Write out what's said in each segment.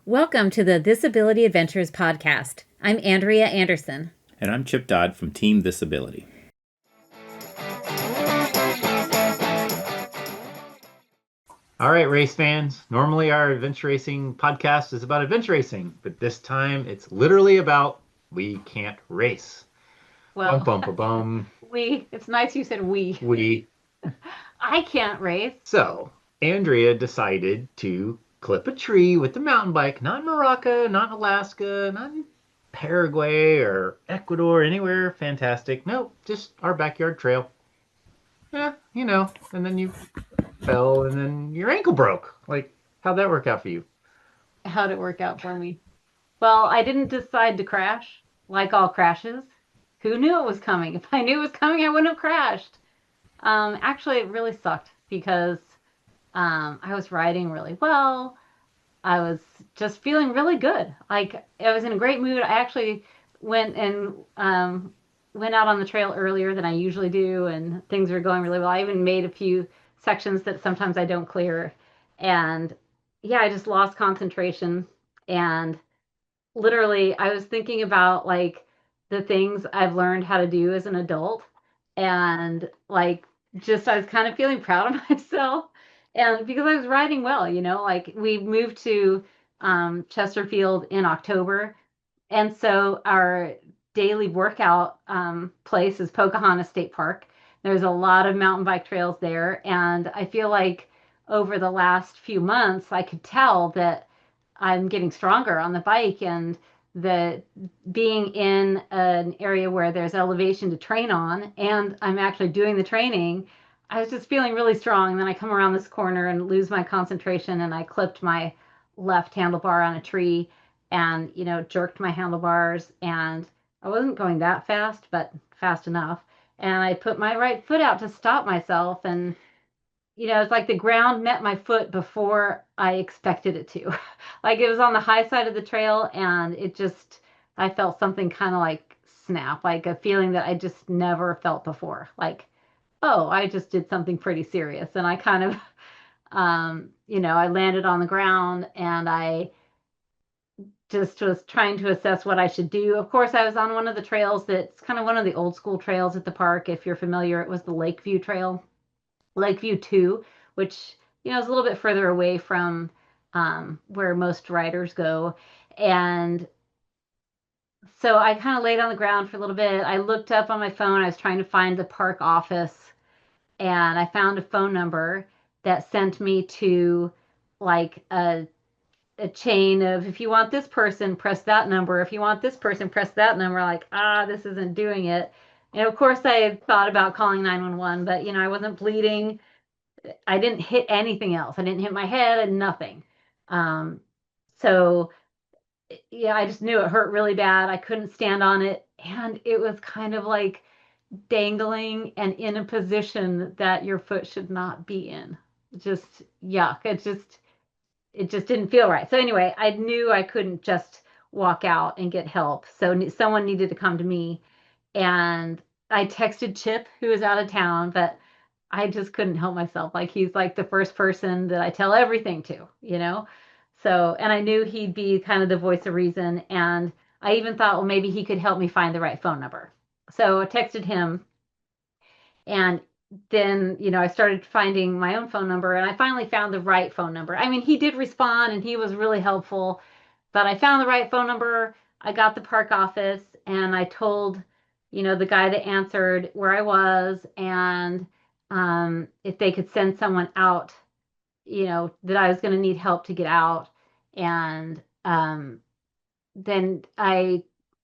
Welcome to the Disability Adventures podcast. I'm Andrea Anderson. And I'm Chip Dodd from Team Disability. All right, race fans. Normally our adventure racing podcast is about adventure racing, but this time it's literally about we can't race. Well, Bum, bum, bum. It's nice you said we. We. I can't race. So, Andrea decided to clip a tree with the mountain bike, not in Morocco, not in Alaska, not in Paraguay or Ecuador, anywhere fantastic. Nope, just our backyard trail. Yeah, and then you fell and then your ankle broke. Like, how'd that work out for you? How'd it work out for me? Well, I didn't decide to crash, like all crashes. Who knew it was coming? If I knew it was coming, I wouldn't have crashed. Actually, it really sucked because I was riding really well. I was just feeling really good. Like I was in a great mood. I actually went and went out on the trail earlier than I usually do, and things were going really well. I even made a few sections that sometimes I don't clear, and yeah, I just lost concentration. And literally, I was thinking about like the things I've learned how to do as an adult, and like just I was kind of feeling proud of myself. And because I was riding well, like we moved to Chesterfield in October. And so our daily workout place is Pocahontas State Park. There's a lot of mountain bike trails there. And I feel like over the last few months, I could tell that I'm getting stronger on the bike, and that being in an area where there's elevation to train on and I'm actually doing the training, I was just feeling really strong. And then I come around this corner and lose my concentration, and I clipped my left handlebar on a tree and, jerked my handlebars. And I wasn't going that fast, but fast enough. And I put my right foot out to stop myself. And, it's like the ground met my foot before I expected it to. Like it was on the high side of the trail, and I felt something kind of like snap, like a feeling that I just never felt before. Like, oh, I just did something pretty serious. And I kind of, I landed on the ground, and I just was trying to assess what I should do. Of course, I was on one of the trails that's kind of one of the old school trails at the park. If you're familiar, it was the Lakeview Trail, Lakeview 2, which, is a little bit further away from where most riders go. And so I kind of laid on the ground for a little bit. I looked up on my phone. I was trying to find the park office, and I found a phone number that sent me to like a chain of, if you want this person, press that number. If you want this person, press that number. Like, this isn't doing it. And of course, I had thought about calling 911, but I wasn't bleeding. I didn't hit anything else. I didn't hit my head and nothing. So yeah, I just knew it hurt really bad. I couldn't stand on it. And it was kind of like dangling and in a position that your foot should not be in. Just yuck. It just didn't feel right. So anyway, I knew I couldn't just walk out and get help. So someone needed to come to me. And I texted Chip, who was out of town, but I just couldn't help myself. Like he's like the first person that I tell everything to. So, and I knew he'd be kind of the voice of reason. And I even thought, well, maybe he could help me find the right phone number. So I texted him, and then, I started finding my own phone number, and I finally found the right phone number. I mean, he did respond and he was really helpful, but I found the right phone number. I got the park office, and I told, the guy that answered where I was, and if they could send someone out, that I was going to need help to get out. And then I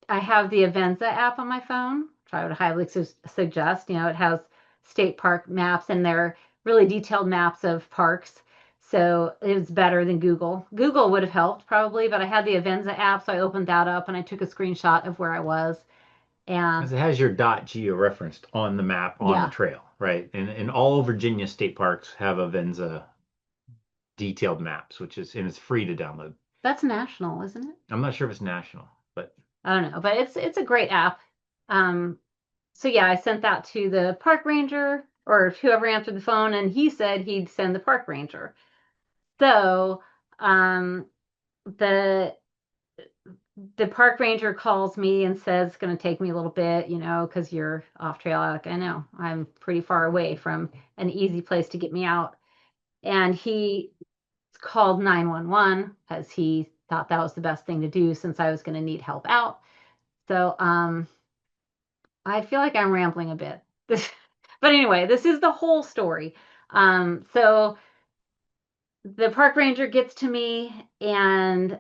have the Avenza app on my phone, which I would highly suggest. It has state park maps, and they're really detailed maps of parks. So it was better than Google. Google would have helped probably, but I had the Avenza app, so I opened that up and I took a screenshot of where I was. And Because it has your dot geo referenced on the map on yeah, the trail, right? And all Virginia state parks have Avenza detailed maps, and it's free to download. that's national, isn't it? I'm not sure if it's national, but I don't know, but it's a great app. Um, so yeah, I sent that to the park ranger or whoever answered the phone, and he said he'd send the park ranger. So, the the park ranger calls me and says it's going to take me a little bit, because you're off trail. Like, I know I'm pretty far away from an easy place to get me out. And he called 911 because he thought that was the best thing to do since I was going to need help out. So I feel like I'm rambling a bit. But anyway, this is the whole story. So the park ranger gets to me and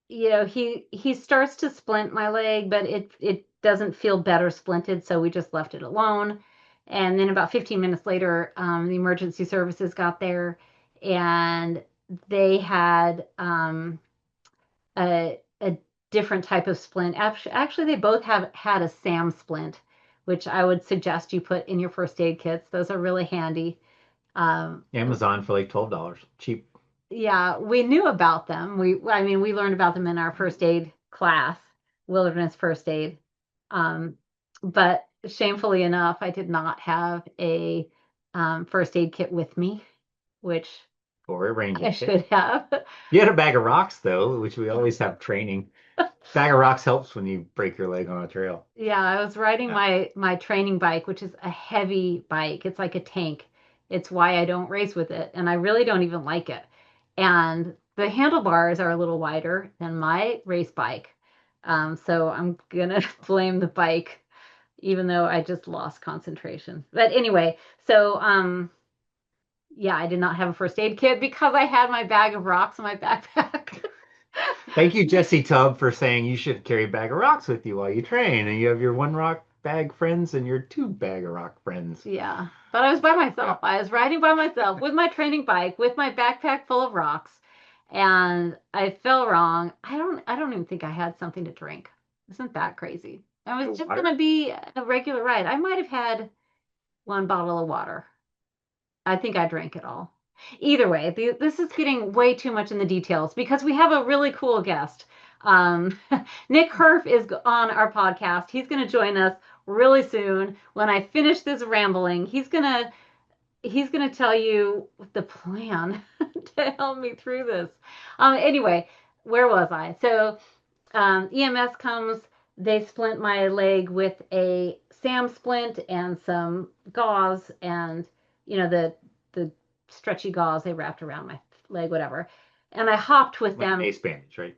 he starts to splint my leg, but it doesn't feel better splinted, so we just left it alone. And then about 15 minutes later, the emergency services got there, and they had a different type of splint. Actually, they both have had a SAM splint, which I would suggest you put in your first aid kits. Those are really handy. Um, Amazon for like $12. Cheap. yeah, we knew about them. I mean, we learned about them in our first aid class, wilderness first aid. Um, but shamefully enough, I did not have a first aid kit with me, which Or a I ranger kit. should have. You had a bag of rocks though, which we always have training. Bag of rocks helps when you break your leg on a trail. Yeah, I was riding Yeah. my training bike, which is a heavy bike. It's like a tank. It's why I don't race with it, and I really don't even like it. And the handlebars are a little wider than my race bike. So I'm gonna blame the bike, even though I just lost concentration. But anyway, so yeah, I did not have a first aid kit because I had my bag of rocks in my backpack. Thank you, Jesse Tubb, for saying you should carry a bag of rocks with you while you train, and you have your one rock bag friends and your two bag of rock friends. Yeah, but I was by Yeah. myself. I was riding by myself with my training bike, with my backpack full of rocks, and I fell wrong. I don't even think I had something to drink. Isn't that crazy? It was just Water. gonna be a regular ride. I might have had one bottle of water. I think I drank it all. Either way, this is getting way too much in the details because we have a really cool guest. Um, Nick Hurff is on our podcast. He's going to join us really soon. When I finish this rambling, he's gonna tell you the plan to help me through this. Anyway, where was I? So EMS comes, they splint my leg with a SAM splint and some gauze and the stretchy gauze they wrapped around my leg, whatever. And I hopped with Like an them ace bandage, right?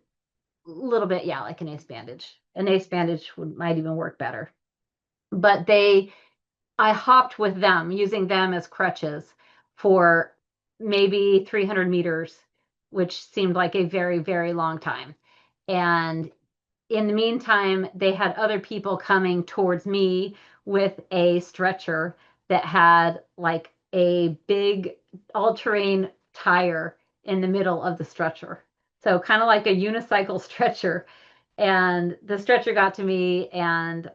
a little bit, yeah, like an ace bandage. An ace bandage might even work better. But I hopped with them, using them as crutches for maybe 300 meters, which seemed like a very, very long time. And in the meantime, they had other people coming towards me with a stretcher that had like a big all-terrain tire in the middle of the stretcher. So kind of like a unicycle stretcher. And the stretcher got to me, and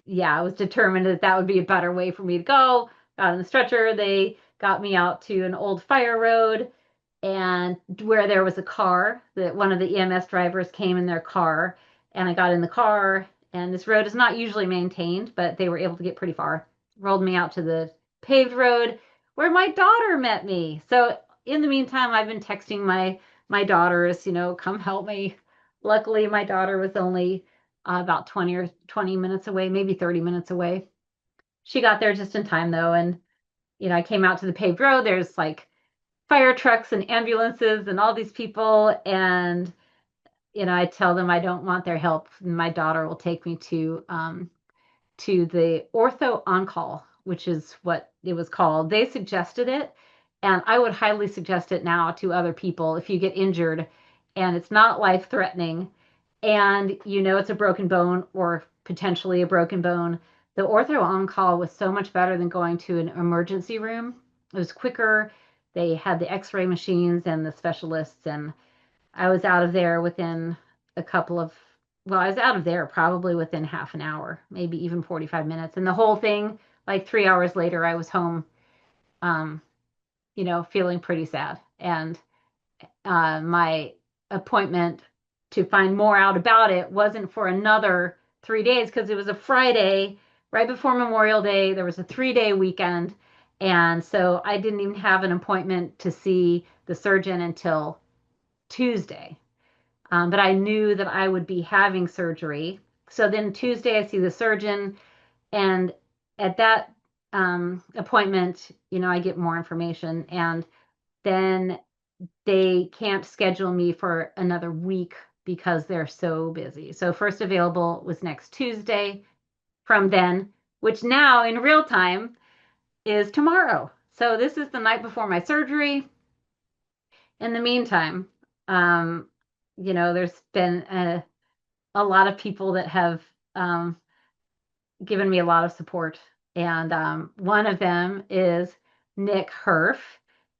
yeah, I was determined that that would be a better way for me to go. Got on the stretcher. They got me out to an old fire road and where there was a car that one of the EMS drivers came in their car, and I got in the car, and this road is not usually maintained, but they were able to get pretty far. Rolled me out to the paved road where my daughter met me. So in the meantime, I've been texting my daughters, come help me. Luckily, my daughter was only about 20 minutes away, maybe 30 minutes away. She got there just in time though, and I came out to the paved road. There's like fire trucks and ambulances and all these people, and I tell them I don't want their help. My daughter will take me to the ortho on call, which is what it was called. They suggested it, and I would highly suggest it now to other people. If you get injured and it's not life threatening, and it's a broken bone or potentially a broken bone, the ortho on call was so much better than going to an emergency room. It was quicker. They had the x-ray machines and the specialists, and I was out of there within a couple of, well, I was out of there probably within half an hour, maybe even 45 minutes. And the whole thing, like 3 hours later, I was home, um, feeling pretty sad. And my appointment to find more out about it wasn't for another 3 days because it was a Friday right before Memorial Day. There was a 3-day weekend. And so I didn't even have an appointment to see the surgeon until Tuesday. But I knew that I would be having surgery. So then Tuesday, I see the surgeon, and at that appointment, I get more information, and then they can't schedule me for another week because they're so busy. So first available was next Tuesday from then, which now in real time is tomorrow. So this is the night before my surgery. In the meantime, um, there's been a lot of people that have um, given me a lot of support. And one of them is Nick Hurff.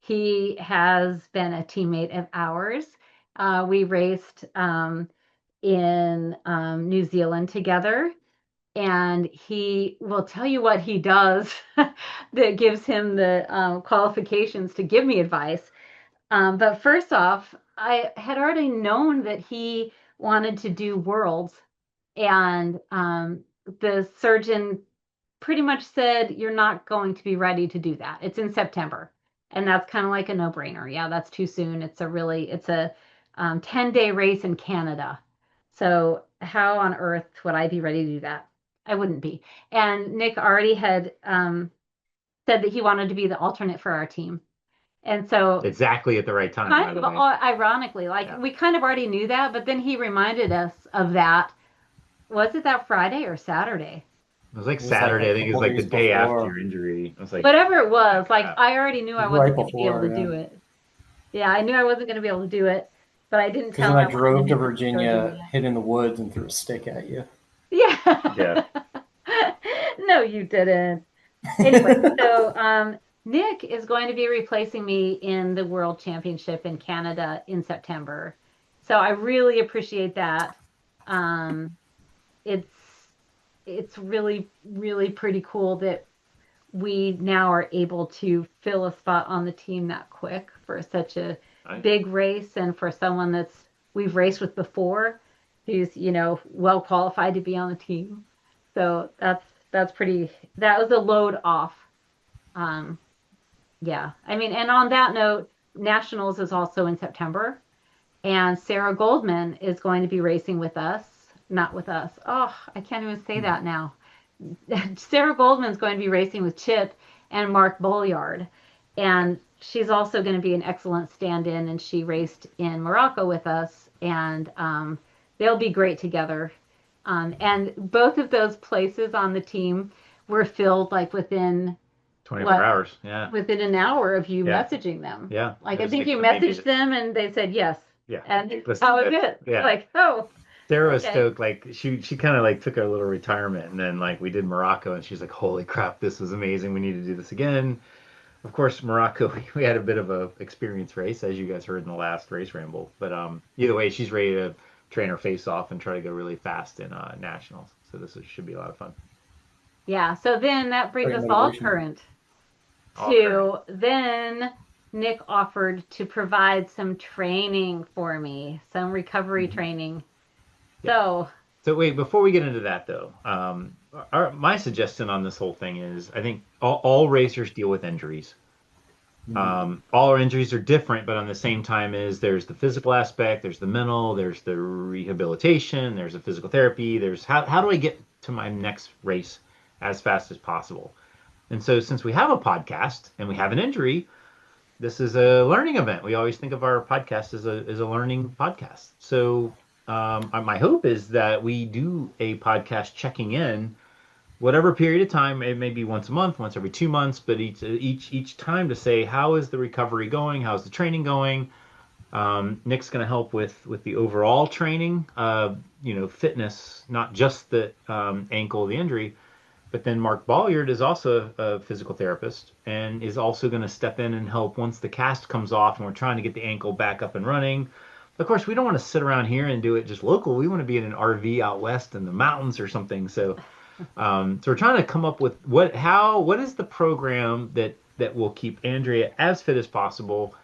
He has been a teammate of ours. We raced in New Zealand together, and he will tell you what he does that gives him the qualifications to give me advice. But first off, I had already known that he wanted to do worlds, and the surgeon pretty much said, "You're not going to be ready to do that. It's in September." And that's kind of like a no-brainer. Yeah, that's too soon. It's a 10-day race in Canada. So how on earth would I be ready to do that? I wouldn't be. And Nick already had said that he wanted to be the alternate for our team. And so Exactly at the right time, by kind the of way. ironically, like Yeah. we kind of already knew that, but then he reminded us of that. Was it that Friday or Saturday? It was like It was like Saturday. a I think it was couple like the days day after your before. injury. I was like, Whatever it was, heck like yeah. I already knew It I was right wasn't going to be able before, to yeah. do it. Yeah, I knew I wasn't going to be able to do it, but I didn't Because tell then him I I wanted to drove to do the surgery Virginia, yet. hid in the woods, and threw a stick at you. Yeah. Yeah. No, you didn't. Anyway, so Nick is going to be replacing me in the World Championship in Canada in September. So I really appreciate that. Um, it's it's really, really pretty cool that we now are able to fill a spot on the team that quick for such a Right. big race and for someone that's we've raced with before who's, well qualified to be on the team. So that's pretty that was a load off. Um yeah. I mean, and on that note, Nationals is also in September, and Sarah Goldman is going to be racing with us. Not with us. Oh, I can't even say that now. Sarah Goldman's going to be racing with Chip and Mark Bolliard. And she's also going to be an excellent stand in. And she raced in Morocco with us. And they'll be great together. And both of those places on the team were filled like within 24 what? hours. Yeah. Within an hour of you Yeah. messaging them. Yeah. Like It I was think like you maybe, messaged them and they said yes. yeah. And Listen, that was it. yeah. Like, oh, Sarah was okay. stoked. Like she kind of like took a little retirement, and then like we did Morocco, and she's like, "Holy crap, this was amazing. We need to do this again." Of course, Morocco, we had a bit of a experience race, as you guys heard in the last race ramble. But either way, she's ready to train her face off and try to go really fast in nationals. So should be a lot of fun. Yeah. So then that brings Great us all motivation. current All current. to then Nick offered to provide some training for me, some recovery Mhm. training. Yeah. So, So wait, before we get into that though, my suggestion on this whole thing is I think all racers deal with injuries. Mhm. All our injuries are different, but on the same time is there's the physical aspect, there's the mental, there's the rehabilitation, there's the physical therapy, there's how do I get to my next race as fast as possible? And so since we have a podcast and we have an injury, this is a learning event. We always think of our podcast as a learning podcast. So my hope is that we do a podcast checking in whatever period of time. It may be once a month, once every 2 months, but each time to say how is the recovery going, how's the training going. Nick's going to help with the overall training, fitness, not just the ankle, the injury. But then Mark Bolliard is also a physical therapist and is also going to step in and help once the cast comes off and we're trying to get the ankle back up and running. Of course, we don't want to sit around here and do it just local. We want to be in an RV out west in the mountains or something. So we're trying to come up with what is the program that will keep Andrea as fit as possible,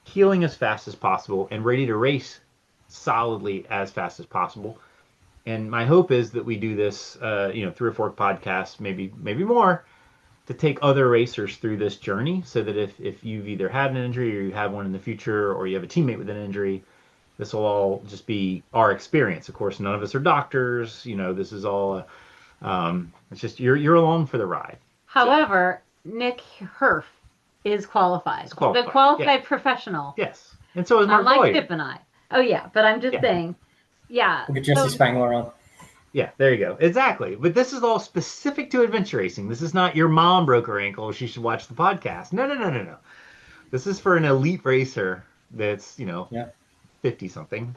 healing as fast as possible, and ready to race solidly as fast as possible. And my hope is that we do this, 3 or 4 podcasts, maybe more, to take other racers through this journey so that if you've either had an injury or you have one in the future or you have a teammate with an injury, this will all just be our experience. Of course, none of us are doctors. This is all, it's just you're along for the ride. So However, Nick Hurff is qualified. it's The qualified. qualified Yeah. professional. Yes. And so is Mark Unlike Boyd. Chip and I. Oh yeah, but I'm just Yeah. saying. Yeah. We'll get Jesse So Spangler on. Yeah, there you go. Exactly. But this is all specific to adventure racing. This is not your mom broke her ankle. She should watch the podcast. No, no, no, no, no. This is for an elite racer that's, Yeah. 50 something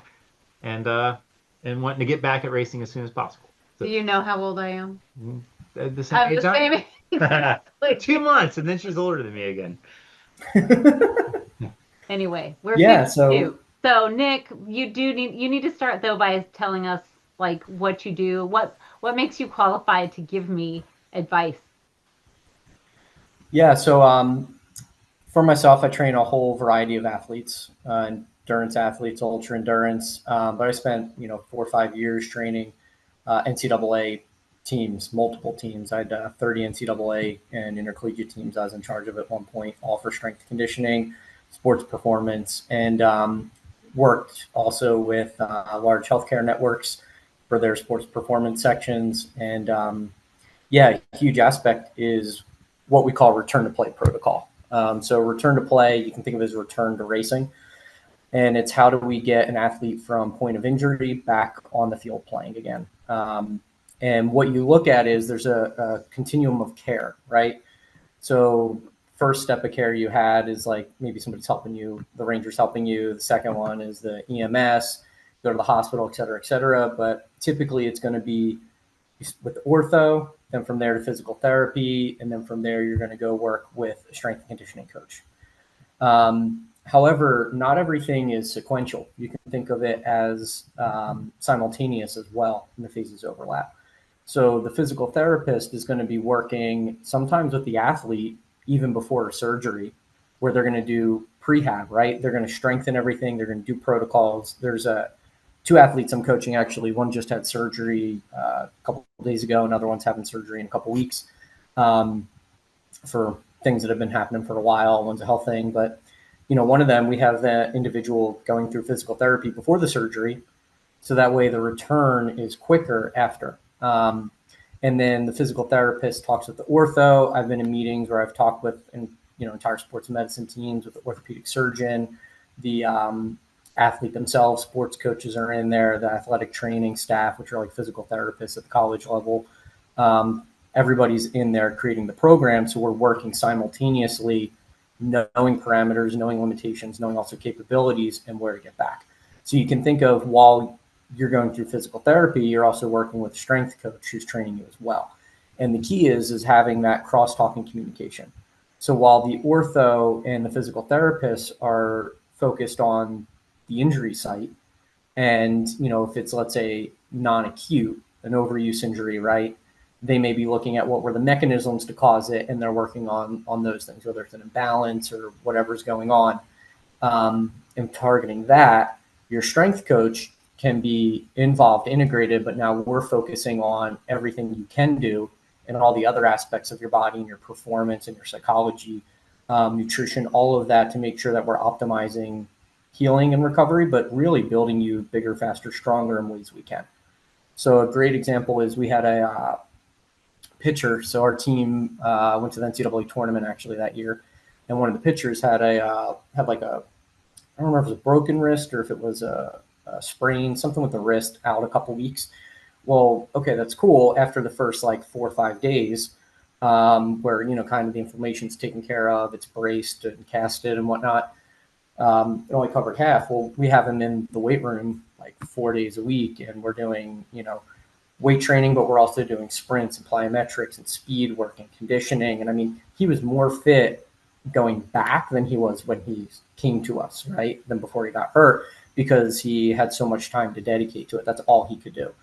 and wanting to get back at racing as soon as possible. So, do you know how old I am? the same I'm age the same age. Exactly. 2 months, and then she's older than me again. Anyway, we're Yeah, 52. So Nick, you need to start though by telling us like what you do, what makes you qualified to give me advice. Yeah. So for myself, I train a whole variety of athletes, endurance athletes, ultra endurance. But I spent 4 or 5 years training NCAA teams, multiple teams. I had 30 NCAA and intercollegiate teams I was in charge of at one point, all for strength conditioning, sports performance, and worked also with large healthcare networks for their sports performance sections. And a huge aspect is what we call return to play protocol. So return to play, you can think of it as return to racing. And it's how do we get an athlete from point of injury back on the field playing again. And what you look at is there's a continuum of care, right? So first step of care you had is like maybe somebody's helping you, the ranger's helping you. The second one is the EMS, go to the hospital, et cetera, et cetera. But typically it's going to be with ortho, then from there to physical therapy, and then from there you're going to go work with a strength and conditioning coach. However, not everything is sequential. You can think of it as simultaneous as well, and the phases overlap. So the physical therapist is going to be working sometimes with the athlete even before a surgery, where they're going to do prehab, right? They're going to strengthen everything. They're going to do protocols. There's 2 athletes I'm coaching, actually. One just had surgery a couple of days ago. Another one's having surgery in a couple of weeks for things that have been happening for a while. One's a health thing. But, one of them, we have the individual going through physical therapy before the surgery. So that way the return is quicker after. And then the physical therapist talks with the ortho. I've been in meetings where I've talked with entire sports medicine teams with the orthopedic surgeon, the athlete themselves, sports coaches are in there, the athletic training staff, which are like physical therapists at the college level. Everybody's in there creating the program. So we're working simultaneously, knowing parameters, knowing limitations, knowing also capabilities and where to get back. So you can think of while you're going through physical therapy, you're also working with a strength coach who's training you as well. And the key is having that crosstalk and communication. So while the ortho and the physical therapists are focused on the injury site, and if it's, let's say, non-acute, an overuse injury, right, they may be looking at what were the mechanisms to cause it, and they're working on those things, whether it's an imbalance or whatever's going on, and targeting that. Your strength coach can be involved, integrated, but now we're focusing on everything you can do and all the other aspects of your body and your performance and your psychology, nutrition, all of that to make sure that we're optimizing healing and recovery, but really building you bigger, faster, stronger in ways we can. So a great example is we had a pitcher. So our team went to the NCAA tournament actually that year, and one of the pitchers had like a, I don't remember if it was a broken wrist or if it was a sprain, something with the wrist, out a couple weeks. Well, okay, that's cool. After the first like 4 or 5 days, where kind of the inflammation's taken care of, it's braced and casted and whatnot, it only covered half. Well, we have him in the weight room like 4 days a week, and we're doing weight training, but we're also doing sprints and plyometrics and speed work and conditioning. And I mean, he was more fit going back than he was when he came to us, right, than before he got hurt, because he had so much time to dedicate to it. That's all he could do.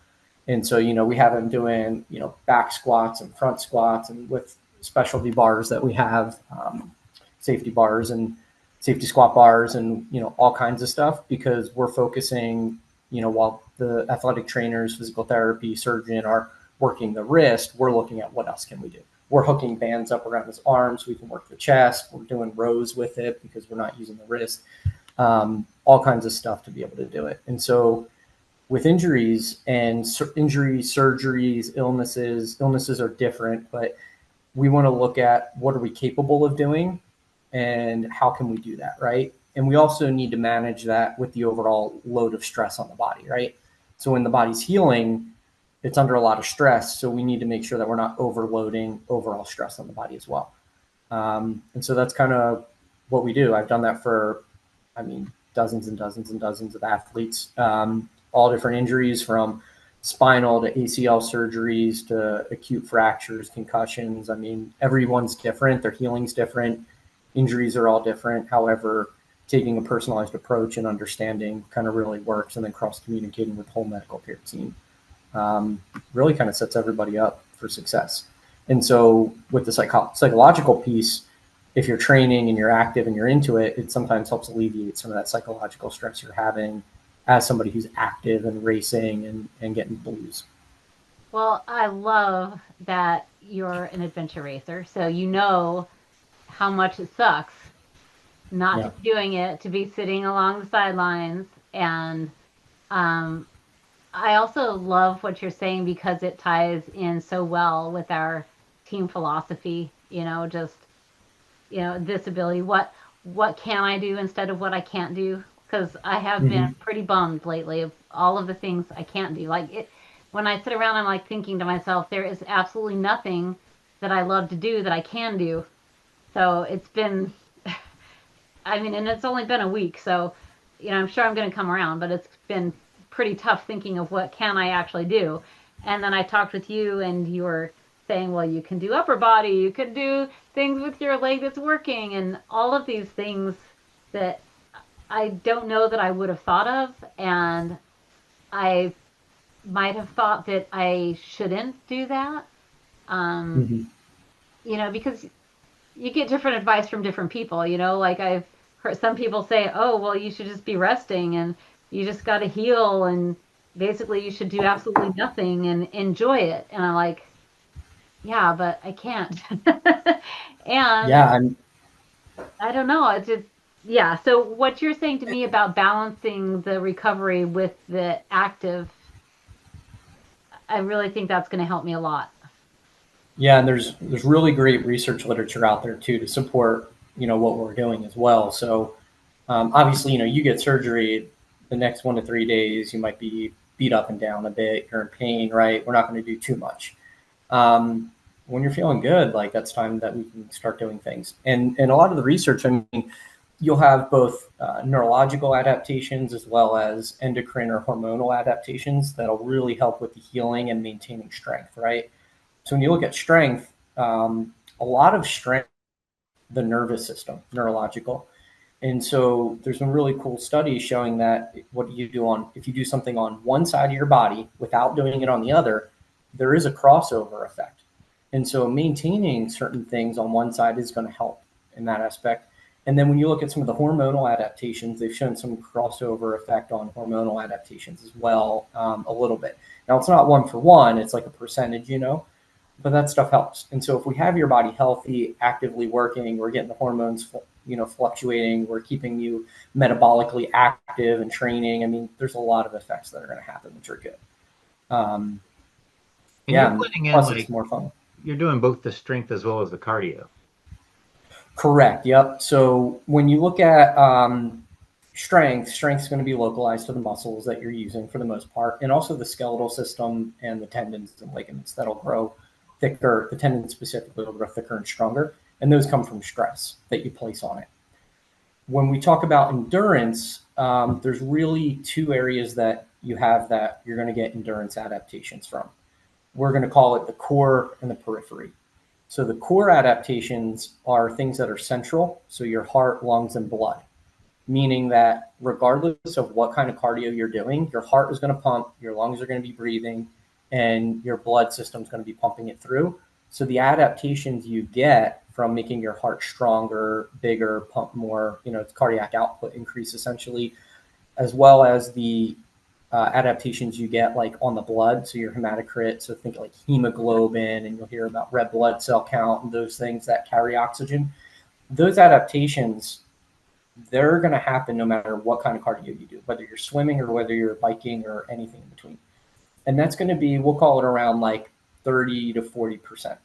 And so, we have him doing, back squats and front squats, and with specialty bars that we have, safety bars and safety squat bars and, all kinds of stuff, because we're focusing, while the athletic trainers, physical therapy, surgeon are working the wrist, we're looking at what else can we do. we're hooking bands up around his arms. We can work the chest. We're doing rows with it because we're not using the wrist. All kinds of stuff to be able to do it. And so with injuries and injuries, surgeries, illnesses are different, but we want to look at what are we capable of doing and how can we do that, right? And we also need to manage that with the overall load of stress on the body, right? So when the body's healing, it's under a lot of stress. So we need to make sure that we're not overloading overall stress on the body as well. And so that's kind of what we do. I've done that for, dozens and dozens and dozens of athletes, all different injuries from spinal to ACL surgeries to acute fractures, concussions. Everyone's different. Their healing's different. Injuries are all different. However, taking a personalized approach and understanding kind of really works, and then cross-communicating with the whole medical care team really kind of sets everybody up for success. And so with the psychological piece, if you're training and you're active and you're into it, it sometimes helps alleviate some of that psychological stress you're having as somebody who's active and racing and getting blues. Well, I love that you're an adventure racer, so you know how much it sucks not to Yeah. be doing it, to be sitting along the sidelines. And um, I also love what you're saying because it ties in so well with our team philosophy, just, this ability. What can I do instead of what I can't do? Because I have been Mm-hmm. pretty bummed lately of all of the things I can't do. Like it, when I sit around, I'm like thinking to myself, there is absolutely nothing that I love to do that I can do. So it's been, and it's only been a week, so I'm sure I'm going to come around, but it's been pretty tough thinking of what can I actually do. And then I talked with you, and you were saying, well, you can do upper body, you could do things with your leg that's working, and all of these things that I don't know that I would have thought of, and I might have thought that I shouldn't do that. Um, Mm-hmm. because you get different advice from different people, like I've heard some people say, oh, well, you should just be resting and you just got to heal and basically you should do absolutely nothing and enjoy it. And I'm like, yeah, but I can't. And Yeah. And I don't know. It's just, yeah. So what you're saying to me about balancing the recovery with the active, I really think that's going to help me a lot. yeah, and there's really great research literature out there too to support what we're doing as well. So obviously, you get surgery the next 1 to 3 days, you might be beat up and down a bit, you're in pain, right? We're not going to do too much. When you're feeling good, like that's time that we can start doing things. And a lot of the research, you'll have both neurological adaptations as well as endocrine or hormonal adaptations that'll really help with the healing and maintaining strength, right? So when you look at strength, a lot of strength, the nervous system, neurological. And so there's some really cool studies showing that what you do if you do something on one side of your body without doing it on the other, there is a crossover effect. And so maintaining certain things on one side is going to help in that aspect. And then when you look at some of the hormonal adaptations, they've shown some crossover effect on hormonal adaptations as well, a little bit. Now, it's not one for one, it's like a percentage, but that stuff helps. And so if we have your body healthy, actively working, we're getting the hormones, fluctuating, we're keeping you metabolically active and training. There's a lot of effects that are going to happen, which are good. And you're Yeah, and putting in plus it's like more fun. you're doing both the strength as well as the cardio. Correct. Yep. So when you look at strength's going to be localized to the muscles that you're using for the most part, and also the skeletal system and the tendons and ligaments that'll grow thicker. The tendons specifically will grow thicker and stronger, and those come from stress that you place on it. When we talk about endurance, there's really two areas that you have that you're going to get endurance adaptations from. We're going to call it the core and the periphery. So the core adaptations are things that are central, so your heart, lungs, and blood, meaning that regardless of what kind of cardio you're doing, your heart is going to pump, your lungs are going to be breathing, and your blood system is going to be pumping it through. So the adaptations you get from making your heart stronger, bigger, pump more, it's cardiac output increase essentially, as well as the adaptations you get like on the blood, so your hematocrit, so think like hemoglobin, and you'll hear about red blood cell count and those things that carry oxygen. Those adaptations, they're going to happen no matter what kind of cardio you do, whether you're swimming or whether you're biking or anything in between. And that's going to be, we'll call it around like 30 to 40%.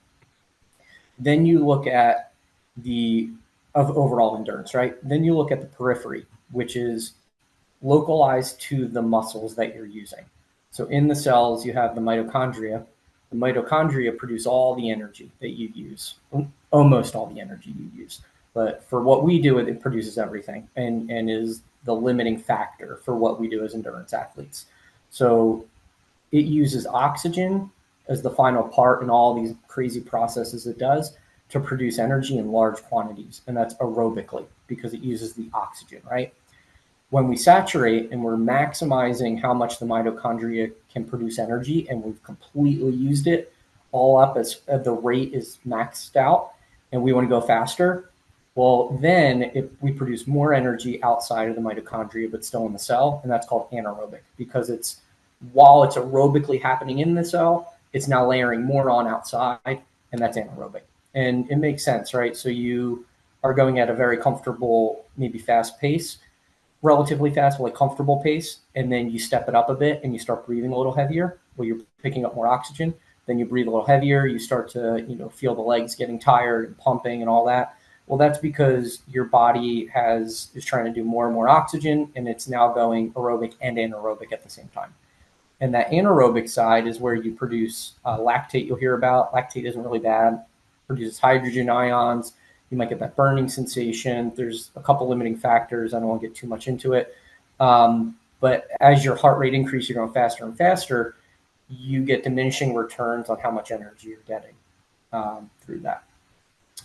Then you look at the of overall endurance, right? Then you look at the periphery, which is localized to the muscles that you're using. So in the cells, you have the mitochondria. The mitochondria produce all the energy that you use, almost all the energy you use. But for what we do, it produces everything and is the limiting factor for what we do as endurance athletes. So it uses oxygen as the final part in all these crazy processes it does to produce energy in large quantities. And that's aerobically because it uses the oxygen, right? When we saturate and we're maximizing how much the mitochondria can produce energy, and we've completely used it all up as the rate is maxed out, and we want to go faster, well, then if we produce more energy outside of the mitochondria, but still in the cell, and that's called anaerobic because it's while it's aerobically happening in the cell, it's now layering more on outside, and that's anaerobic. And it makes sense, right? So you are going at a very comfortable, maybe fast pace, relatively fast, but like comfortable pace, and then you step it up a bit and you start breathing a little heavier where you're picking up more oxygen. Then you breathe a little heavier, you start to, feel the legs getting tired and pumping and all that. Well, that's because your body is trying to do more and more oxygen, and it's now going aerobic and anaerobic at the same time. And that anaerobic side is where you produce lactate. You'll hear about lactate isn't really bad. Produces hydrogen ions. You might get that burning sensation. There's a couple limiting factors. I don't want to get too much into it. But as your heart rate increases, you're going faster and faster. You get diminishing returns on how much energy you're getting through that.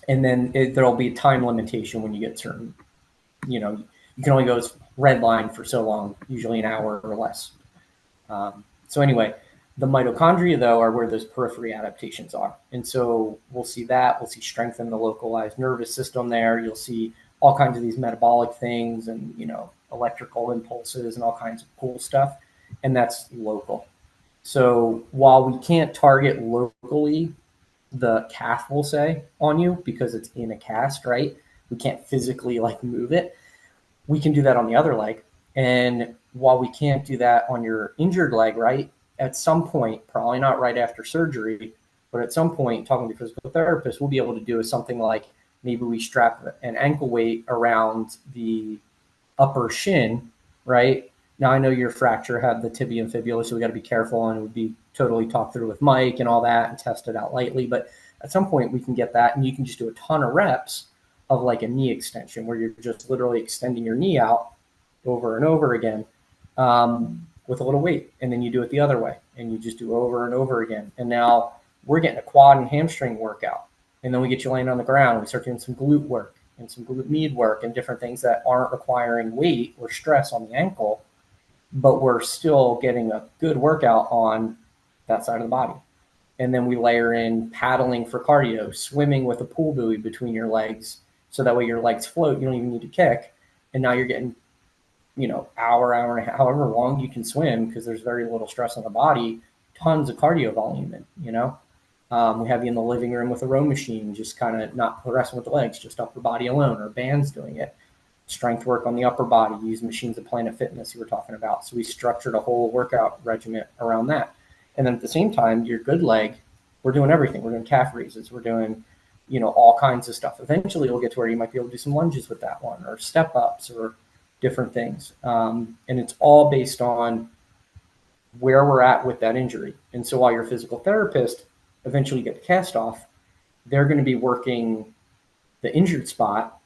And then there'll be a time limitation when you get certain, you can only go red line for so long, usually an hour or less. So anyway, the mitochondria, though, are where those periphery adaptations are. And so we'll see that. We'll see strength in the localized nervous system there. You'll see all kinds of these metabolic things and, electrical impulses and all kinds of cool stuff. And that's local. So while we can't target locally the calf, we'll say, on you because it's in a cast, right? We can't physically move it. We can do that on the other leg. And while we can't do that on your injured leg, right, at some point, probably not right after surgery, but at some point, talking to a physical therapist, we'll be able to do something like maybe we strap an ankle weight around the upper shin, right? Now, I know your fracture had the tibia and fibula, so we got to be careful, and it would be totally talked through with Mike and all that and test it out lightly. But at some point, we can get that, and you can just do a ton of reps of like a knee extension where you're just literally extending your knee out over and over again with a little weight. And then you do it the other way, and you just do over and over again. And now we're getting a quad and hamstring workout. And then we get you laying on the ground. We start doing some glute work and some glute med work and different things that aren't requiring weight or stress on the ankle, but we're still getting a good workout on that side of the body. And then we layer in paddling for cardio, swimming with a pool buoy between your legs, so that way your legs float. You don't even need to kick. And now you're getting, hour and a half, however long you can swim, because there's very little stress on the body, tons of cardio volume in, we have you in the living room with a row machine, just kind of not progressing with the legs, just upper body alone, or bands doing it. Strength work on the upper body, use machines of Planet Fitness you were talking about. So we structured a whole workout regimen around that. And then at the same time, your good leg, we're doing everything. We're doing calf raises. We're doing, all kinds of stuff. Eventually we'll get to where you might be able to do some lunges with that one, or step ups, or different things. And it's all based on where we're at with that injury. And so while your physical therapist eventually get the cast off, they're going to be working the injured spot.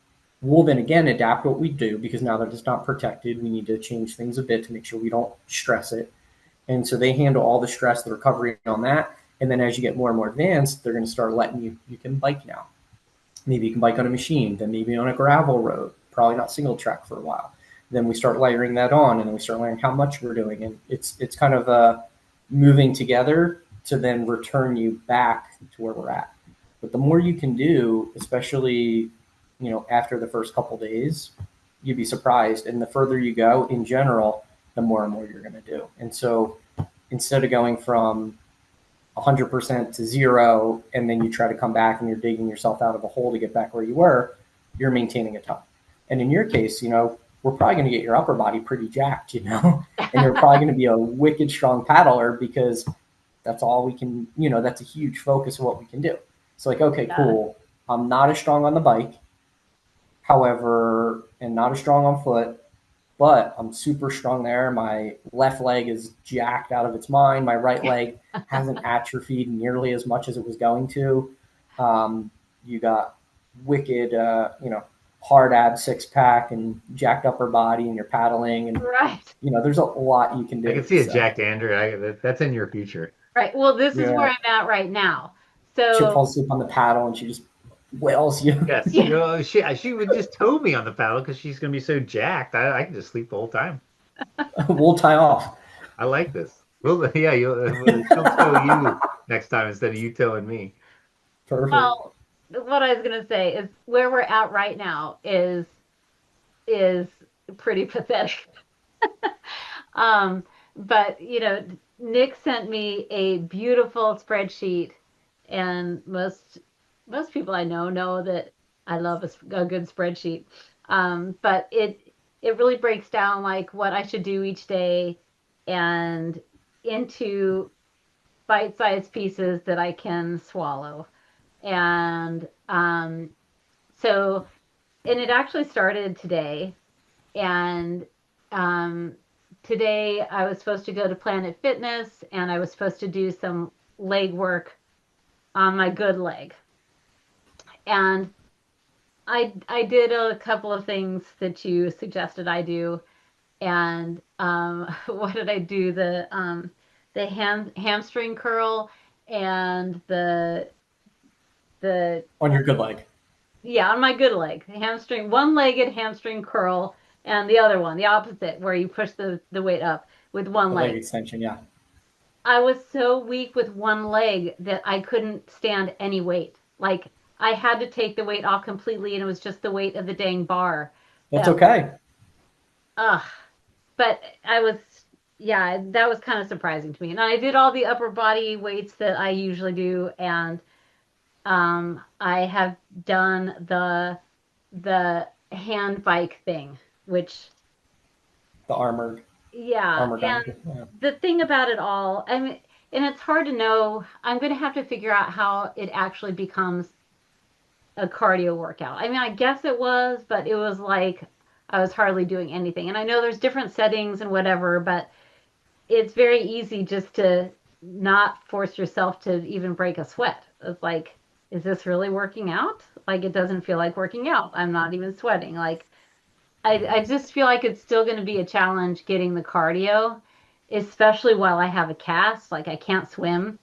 We'll then again adapt what we do, because now that it's not protected, we need to change things a bit to make sure we don't stress it. And so they handle all the stress, the recovery on that. And then as you get more and more advanced, they're going to start letting you can bike now. Maybe you can bike on a machine, then maybe on a gravel road, probably not single track for a while. Then we start layering that on, and then we start learning how much we're doing. And it's kind of moving together to then return you back to where we're at. But the more you can do, especially, after the first couple days, you'd be surprised. And the further you go in general, the more and more you're going to do. And so instead of going from 100% to zero, and then you try to come back and you're digging yourself out of a hole to get back where you were, you're maintaining a ton. And in your case, we're probably going to get your upper body pretty jacked, and you're probably going to be a wicked strong paddler because that's all we can, that's a huge focus of what we can do. It's like, okay, Yeah. cool. I'm not as strong on the bike, however, and not as strong on foot, but I'm super strong there. My left leg is jacked out of its mind. My right leg hasn't atrophied nearly as much as it was going to. You got wicked, hard ab six pack and jacked upper body, and you're paddling, and Right. there's a lot you can do. I can see a So, jacked Andrew. That's in your future. Right. Well, this is where yeah, I'm at right now. Chip So, falls asleep on the paddle, and she just wails you. Yes, yeah. she would just tow me on the paddle because she's gonna be so jacked. I can just sleep the whole time. We'll tie off. I like this. Well, yeah, she'll tow you next time instead of you towing me. Perfect. Well, what I was gonna say is where we're at right now is pretty pathetic. Um, but Nick sent me a beautiful spreadsheet, and most people I know that I love a good spreadsheet. But it really breaks down like what I should do each day and into bite-sized pieces that I can swallow. And so, and it actually started today. And um, today I was supposed to go to Planet Fitness and I was supposed to do some leg work on my good leg. And I did a couple of things that you suggested I do. And what did I do? The hamstring curl and the On your good leg. yeah, on my good leg, the hamstring, one-legged hamstring curl, and the other one, the opposite, where you push the weight up with one The leg leg. extension, yeah. I was so weak with one leg that I couldn't stand any weight. Like I had to take the weight off completely, and it was just the weight of the dang bar. That's That was, okay. ugh. But yeah, that was kind of surprising to me. And I did all the upper body weights that I usually do, and I have done the hand bike thing, which The armored yeah, armored and down. Yeah. the thing about it all, I mean, and it's hard to know. I'm going to have to figure out how it actually becomes a cardio workout. I mean, I guess it was, but it was like I was hardly doing anything. And I know there's different settings and whatever, but it's very easy just to not force yourself to even break a sweat. It's like, is this really working out? Like, it doesn't feel like working out. I'm not even sweating. Like, I just feel like it's still going to be a challenge getting the cardio, especially while I have a cast. Like, I can't swim.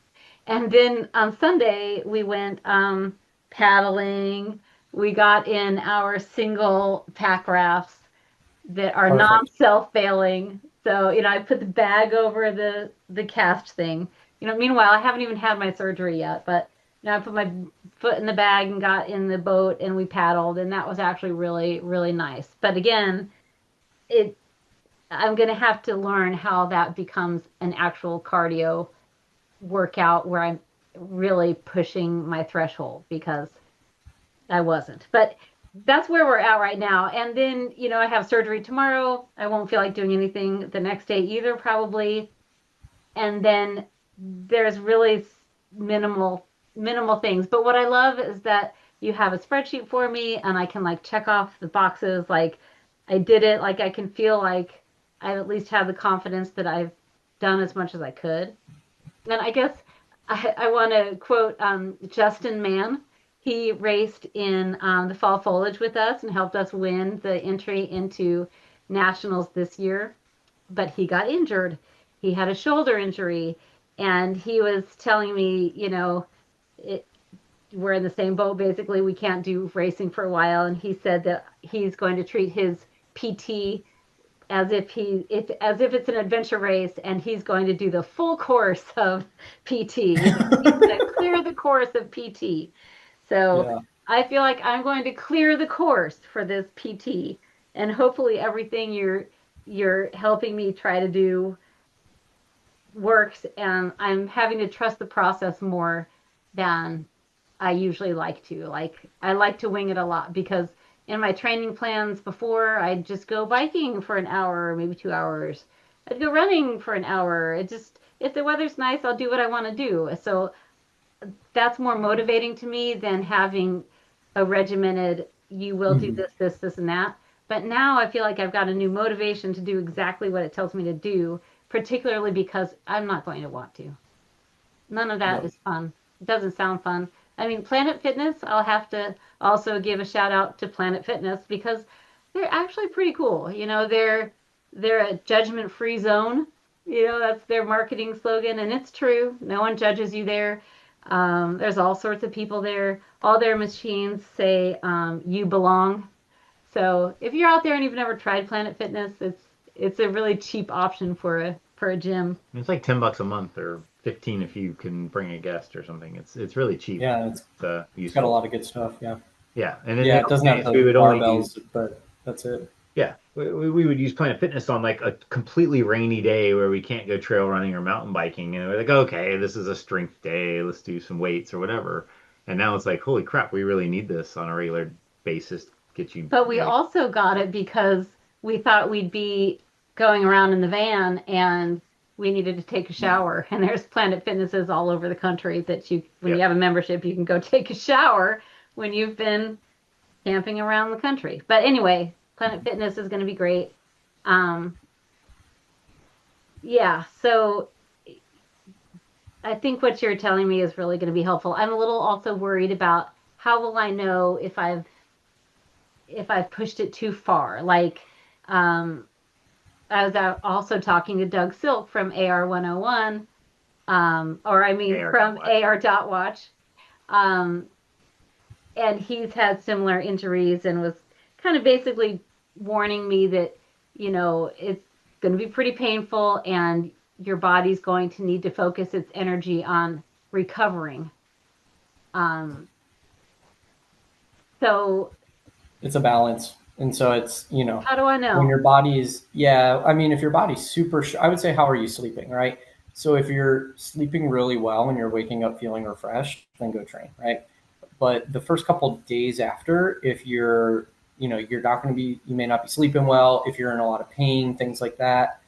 And then on Sunday, we went paddling. We got in our single pack rafts that are Perfect. non-self-bailing. So, I put the bag over the cast thing. Meanwhile, I haven't even had my surgery yet, but I put my foot in the bag and got in the boat and we paddled, and that was actually really, really nice. But again, it I'm gonna have to learn how that becomes an actual cardio workout where I'm really pushing my threshold because I wasn't. But that's where we're at right now. And then, I have surgery tomorrow. I won't feel like doing anything the next day either, probably. And then there's really minimal things. But what I love is that you have a spreadsheet for me and I can like check off the boxes like I did it. Like I can feel like I at least have the confidence that I've done as much as I could. And I guess I want to quote Justin Mann. He raced in the fall foliage with us and helped us win the entry into nationals this year. But he got injured. He had a shoulder injury, and he was telling me, it, we're in the same boat. Basically, we can't do racing for a while. And he said that he's going to treat his PT as if it's an adventure race and he's going to do the full course of PT. He's going to clear the course of PT. So Yeah. I feel like I'm going to clear the course for this PT, and hopefully everything you're helping me try to do works, and I'm having to trust the process more than I usually like to. Like, I like to wing it a lot because in my training plans before, I'd just go biking for an hour, maybe 2 hours. I'd go running for an hour. It just, if the weather's nice, I'll do what I want to do. So that's more motivating to me than having a regimented, you will do Mhm. this, and that. But now I feel like I've got a new motivation to do exactly what it tells me to do, particularly because I'm not going to want to. None of that Yep. is fun. It doesn't sound fun. I mean, Planet Fitness, I'll have to also give a shout out to Planet Fitness because they're actually pretty cool. They're a judgment-free zone. That's their marketing slogan, and it's true. No one judges you there. There's all sorts of people there. All their machines say you belong. So if you're out there and you've never tried Planet Fitness, it's a really cheap option for a gym. It's like $10 a month or 15 if you can bring a guest or something. It's really cheap. Yeah, It's it's got a useful. lot of good stuff. Yeah. Yeah, and in Yeah, the it old doesn't have days we the would only use barbells, but that's it. yeah we would use Planet Fitness on like a completely rainy day where we can't go trail running or mountain biking, and we're like, okay, this is a strength day, let's do some weights or whatever. And now it's like, holy crap, we really need this on a regular basis to get you, But we also got it because we thought we'd be going around in the van and we needed to take a shower. And there's Planet Fitnesses all over the country that when yeah. you have a membership, you can go take a shower when you've been camping around the country. But anyway, Planet Fitness is going to be great. Um, yeah, so I think what you're telling me is really going to be helpful. I'm a little also worried about how will I know if I've pushed it too far. Like, um, I was out also talking to Doug Silk from AR 101, or I mean AR dot from watch. AR Dot Watch, um, and he's had similar injuries and was kind of basically warning me that it's going to be pretty painful and your body's going to need to focus its energy on recovering. Um, so It's a balance. And so it's, how do I when know? your body's, yeah, I mean, if your body's super, I would say, how are you sleeping, right? So if you're sleeping really well and you're waking up feeling refreshed, then go train, right? But the first couple of days after, if you're not going to be, you may not be sleeping well. If you're in a lot of pain, things like that,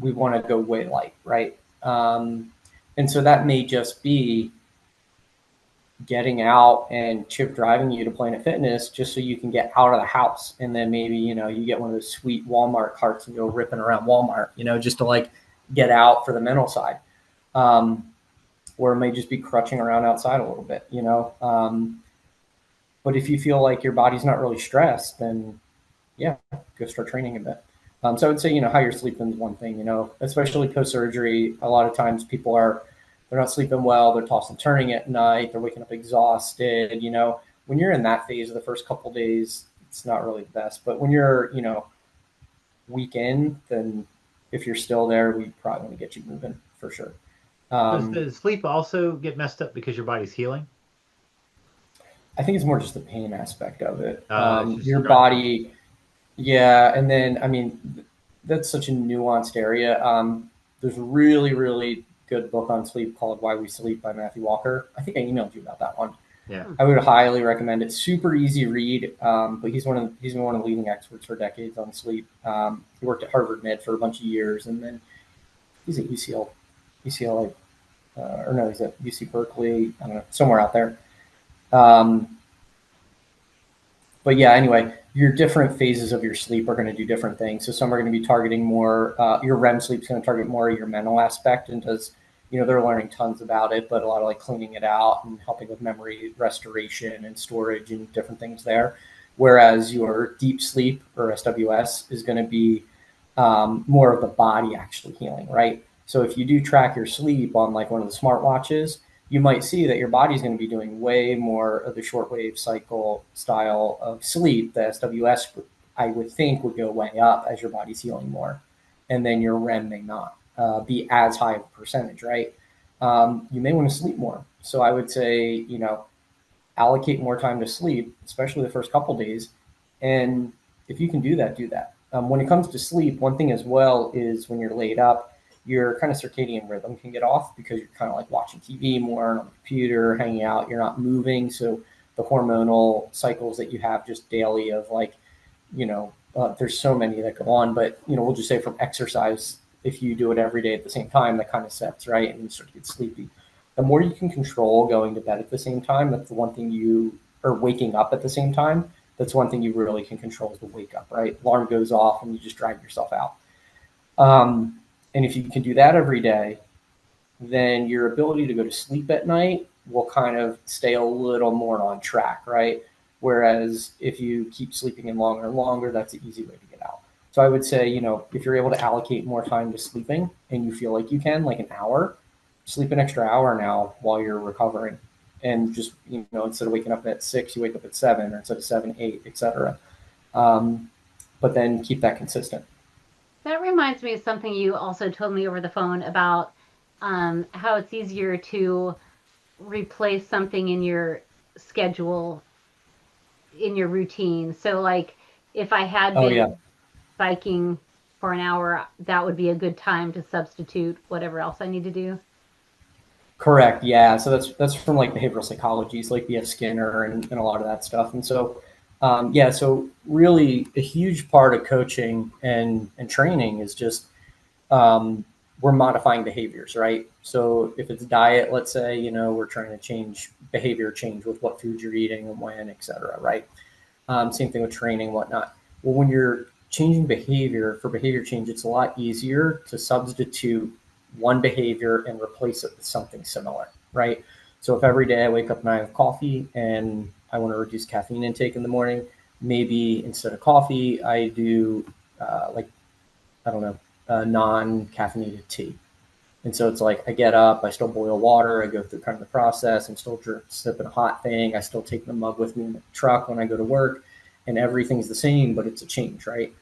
we want to go way light, right? And so that may just be getting out and Chip driving you to Planet Fitness just so you can get out of the house. And then maybe, you get one of those sweet Walmart carts and go ripping around Walmart, just to like get out for the mental side. Or it may just be crutching around outside a little bit. But if you feel like your body's not really stressed, then yeah, go start training a bit. So I would say, how you're sleeping is one thing, especially post surgery. A lot of times they're not sleeping well. They're tossing and turning at night. They're waking up exhausted. When you're in that phase of the first couple of days, it's not really the best. But when you're, week in, then if you're still there, we probably want to get you moving for sure. Does Um, the sleep also get messed up because your body's healing? I think it's more just the pain aspect of it. It's just Your stressful. body, yeah, and then I mean, that's such a nuanced area. There's a really, really good book on sleep called "Why We Sleep" by Matthew Walker. I think I emailed you about that one. Yeah. Hmm. I would highly recommend it. Super easy read, but he's been one of the leading experts for decades on sleep. He worked at Harvard Med for a bunch of years, and then he's at UCLA, or no, he's at UC Berkeley. I don't know, somewhere out there. Um, but yeah, anyway, your different phases of your sleep are going to do different things. So some are going to be targeting more. Your REM sleep is going to target more of your mental aspect, and they're learning tons about it, but a lot of like cleaning it out and helping with memory restoration and storage and different things there. Whereas your deep sleep or SWS is going to be more of the body actually healing, right? So if you do track your sleep on like one of the smartwatches, you might see that your body's going to be doing way more of the shortwave cycle style of sleep. The SWS, I would think, would go way up as your body's healing more. And then your REM may not be as high of a percentage, right? You may want to sleep more. So I would say, allocate more time to sleep, especially the first couple days. And if you can do that, do that. When it comes to sleep, one thing as well is when you're laid up, your kind of circadian rhythm can get off because you're kind of like watching TV more on the computer, hanging out, you're not moving. So the hormonal cycles that you have just daily of like, there's so many that go on, but we'll just say from exercise, if you do it every day at the same time, that kind of sets, right? And you start to get sleepy. The more you can control going to bed at the same time, that's the one thing or waking up at the same time. That's one thing you really can control is the wake up, right? Alarm goes off and you just drag yourself out. And if you can do that every day, then your ability to go to sleep at night will kind of stay a little more on track, right? Whereas if you keep sleeping in longer and longer, that's an easy way to get out. So I would say, if you're able to allocate more time to sleeping and you feel like you can, like an hour, sleep an extra hour now while you're recovering. And just, instead of waking up at 6, you wake up at 7, or instead of 7, 8, etc. But then keep that consistent. That reminds me of something you also told me over the phone about how it's easier to replace something in your schedule, in your routine. So, like, if I had Oh, been yeah. biking for an hour, that would be a good time to substitute whatever else I need to do. Correct. Yeah. So that's from like behavioral psychology, it's like B.F. Skinner and a lot of that stuff. And so, yeah. So really, a huge part of coaching and training is just we're modifying behaviors, right? So if it's diet, let's say, we're trying to change behavior change with what food you're eating and when, et cetera, right? Same thing with training, whatnot. Well, when you're changing behavior for behavior change, it's a lot easier to substitute one behavior and replace it with something similar, right? So if every day I wake up and I have coffee and I want to reduce caffeine intake in the morning, maybe instead of coffee, I do like, I don't know, non-caffeinated tea. And so it's like I get up, I still boil water, I go through kind of the process, I'm still sipping a hot thing, I still take the mug with me in the truck when I go to work, and everything's the same, but it's a change, right?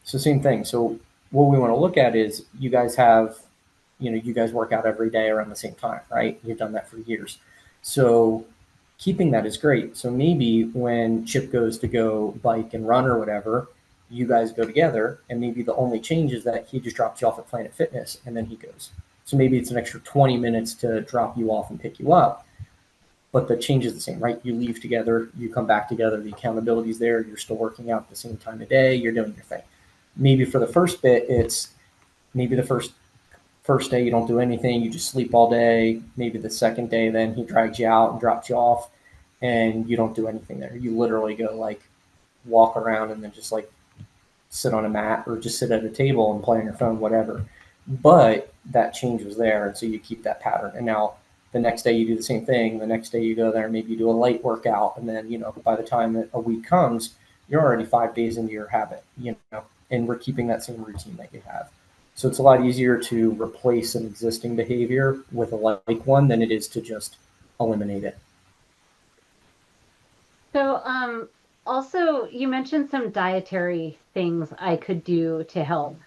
So same thing. So what we want to look at is you guys have, you guys work out every day around the same time, right? You've done that for years. So keeping that is great. So maybe when Chip goes to go bike and run or whatever, you guys go together, and maybe the only change is that he just drops you off at Planet Fitness and then he goes. So maybe it's an extra 20 minutes to drop you off and pick you up, but the change is the same, right? You leave together, you come back together, the accountability is there, you're still working out at the same time of day, you're doing your thing. Maybe for the first bit, it's maybe the first day you don't do anything, you just sleep all day. Maybe the second day, then he drags you out and drops you off, and you don't do anything there. You literally go like walk around and then just like sit on a mat or just sit at a table and play on your phone, whatever. But that change was there, and so you keep that pattern. And now the next day you do the same thing. The next day you go there, maybe you do a light workout, and then by the time a week comes, you're already 5 days into your habit. And we're keeping that same routine that you have. So it's a lot easier to replace an existing behavior with a like one than it is to just eliminate it. So, also, you mentioned some dietary things I could do to help.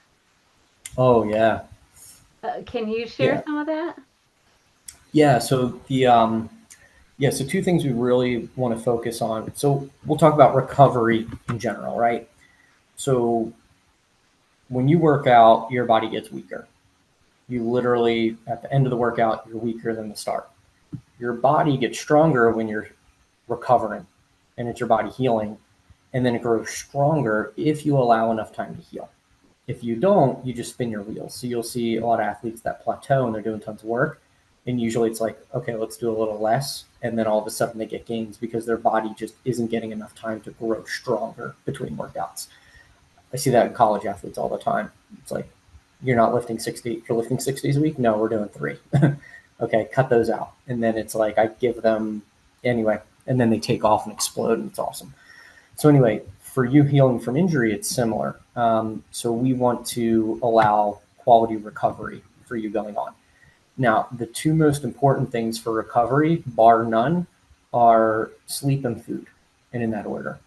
Oh yeah, Can you share yeah, some of that? yeah. So so two things we really want to focus on. So we'll talk about recovery in general, right? So when you work out, your body gets weaker. You literally, at the end of the workout, you're weaker than the start. Your body gets stronger when you're recovering, and it's your body healing. And then it grows stronger if you allow enough time to heal. If you don't, you just spin your wheels. So you'll see a lot of athletes that plateau and they're doing tons of work. And usually it's like, okay, let's do a little less. And then all of a sudden they get gains because their body just isn't getting enough time to grow stronger between workouts. I see that in college athletes all the time. It's like, you're not lifting 60, you're lifting 6 days a week? No, we're doing 3. Okay, cut those out. And then it's like, I give them anyway, and then they take off and explode, and it's awesome. So anyway, for you healing from injury, it's similar. So we want to allow quality recovery for you going on. Now, the two most important things for recovery, bar none, are sleep and food, and in that order.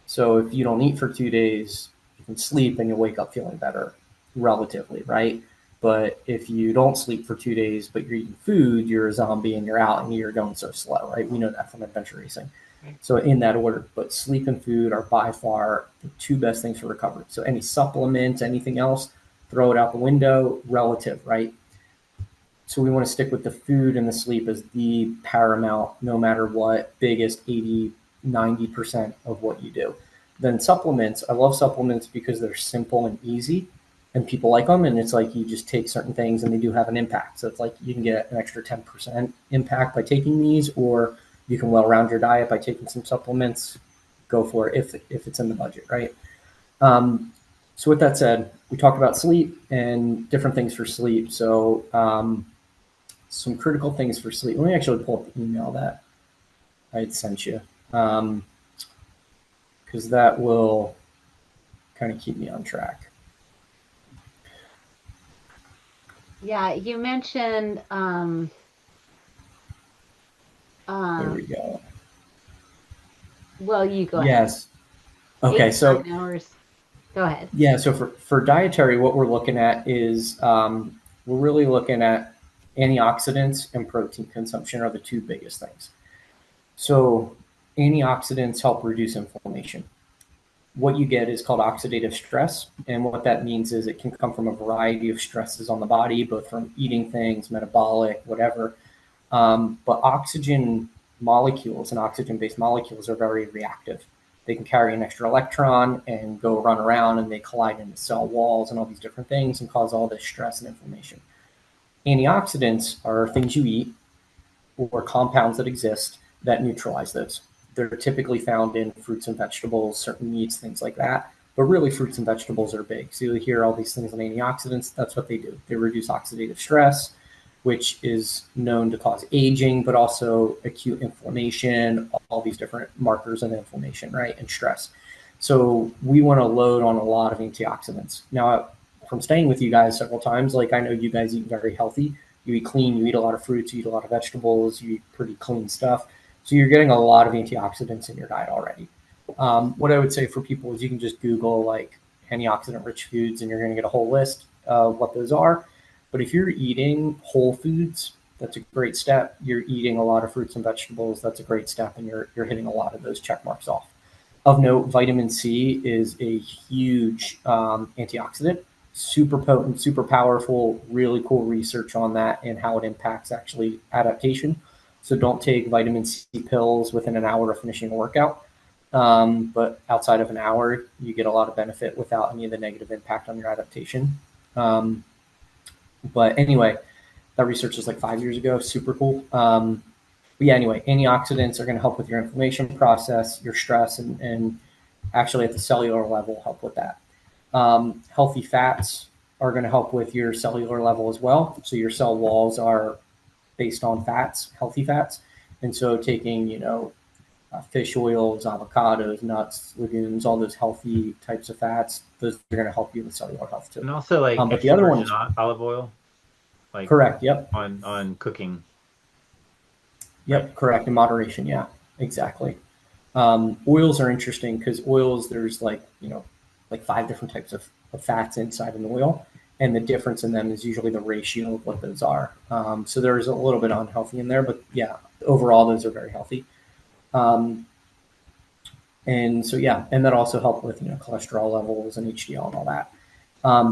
So if you don't eat for 2 days, you can sleep and you'll wake up feeling better relatively, right? But if you don't sleep for 2 days, but you're eating food, you're a zombie and you're out and you're going so slow, right? We know that from adventure racing. So in that order, but sleep and food are by far the two best things for recovery. So any supplements, anything else, throw it out the window, relative, right? So we want to stick with the food and the sleep as the paramount, no matter what, biggest 80, 90% of what you do. Then supplements, I love supplements because they're simple and easy and people like them. And it's like you just take certain things and they do have an impact. So it's like you can get an extra 10% impact by taking these, or you can well round your diet by taking some supplements. Go for it if it's in the budget, right? So with that said, we talked about sleep and different things for sleep. So some critical things for sleep. Let me actually pull up the email that I had sent you, because that will kind of keep me on track. Yeah, you mentioned There we go. well, you go ahead. Yes. Okay. 8 to 9 hours. Go ahead. Yeah. So for dietary, what we're looking at is we're really looking at antioxidants and protein consumption are the two biggest things. So antioxidants help reduce inflammation. What you get is called oxidative stress. And what that means is it can come from a variety of stresses on the body, both from eating things, metabolic, whatever. But oxygen molecules and oxygen based molecules are very reactive. They can carry an extra electron and go run around and they collide into cell walls and all these different things and cause all this stress and inflammation. Antioxidants are things you eat or compounds that exist that neutralize those. They're typically found in fruits and vegetables, certain meats, things like that. But really, fruits and vegetables are big. So you hear all these things on antioxidants. That's what they do. They reduce oxidative stress, which is known to cause aging, but also acute inflammation, all these different markers of inflammation, right, and stress. So we want to load on a lot of antioxidants. Now, from staying with you guys several times, like I know you guys eat very healthy. You eat clean, you eat a lot of fruits, you eat a lot of vegetables, you eat pretty clean stuff. So you're getting a lot of antioxidants in your diet already. What I would say for people is you can just Google like antioxidant rich foods and you're going to get a whole list of what those are. But if you're eating whole foods, that's a great step. You're eating a lot of fruits and vegetables, that's a great step, and you're hitting a lot of those check marks off. Of note, vitamin C is a huge antioxidant, super potent, super powerful, really cool research on that and how it impacts actually adaptation. So don't take vitamin C pills within an hour of finishing a workout. But outside of an hour, you get a lot of benefit without any of the negative impact on your adaptation. But anyway, that research was like 5 years ago, super cool. But yeah, anyway, antioxidants are going to help with your inflammation process, your stress, and actually at the cellular level help with that. Healthy fats are going to help with your cellular level as well. So your cell walls are based on fats, healthy fats. And so taking, fish oils, avocados, nuts, legumes, all those healthy types of fats, those are going to help you with cellular health too. And also like But the extra other one virgin is olive oil, like correct. Yep. on cooking. Yep. Right. Correct. In moderation. Yeah, exactly. Oils are interesting because oils, there's like 5 different types of fats inside an oil. And the difference in them is usually the ratio of what those are. So there's a little bit unhealthy in there, but yeah, overall, those are very healthy. And so, yeah, and that also help with, cholesterol levels and HDL and all that.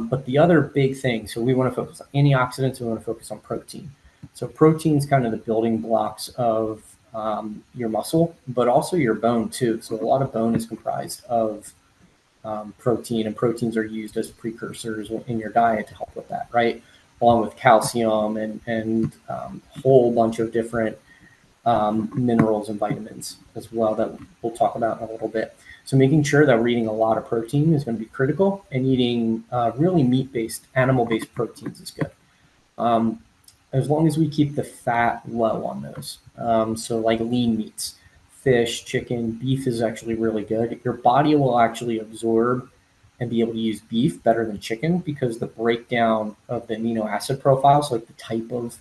But the other big thing, so we want to focus on antioxidants, we want to focus on protein. So protein is kind of the building blocks of your muscle, but also your bone too. So a lot of bone is comprised of protein, and proteins are used as precursors in your diet to help with that, right? Along with calcium and a whole bunch of different minerals and vitamins as well that we'll talk about in a little bit. So making sure that we're eating a lot of protein is going to be critical, and eating really meat-based, animal-based proteins is good. As long as we keep the fat low on those. So like lean meats, fish, chicken, beef is actually really good. Your body will actually absorb and be able to use beef better than chicken because the breakdown of the amino acid profiles, like the type of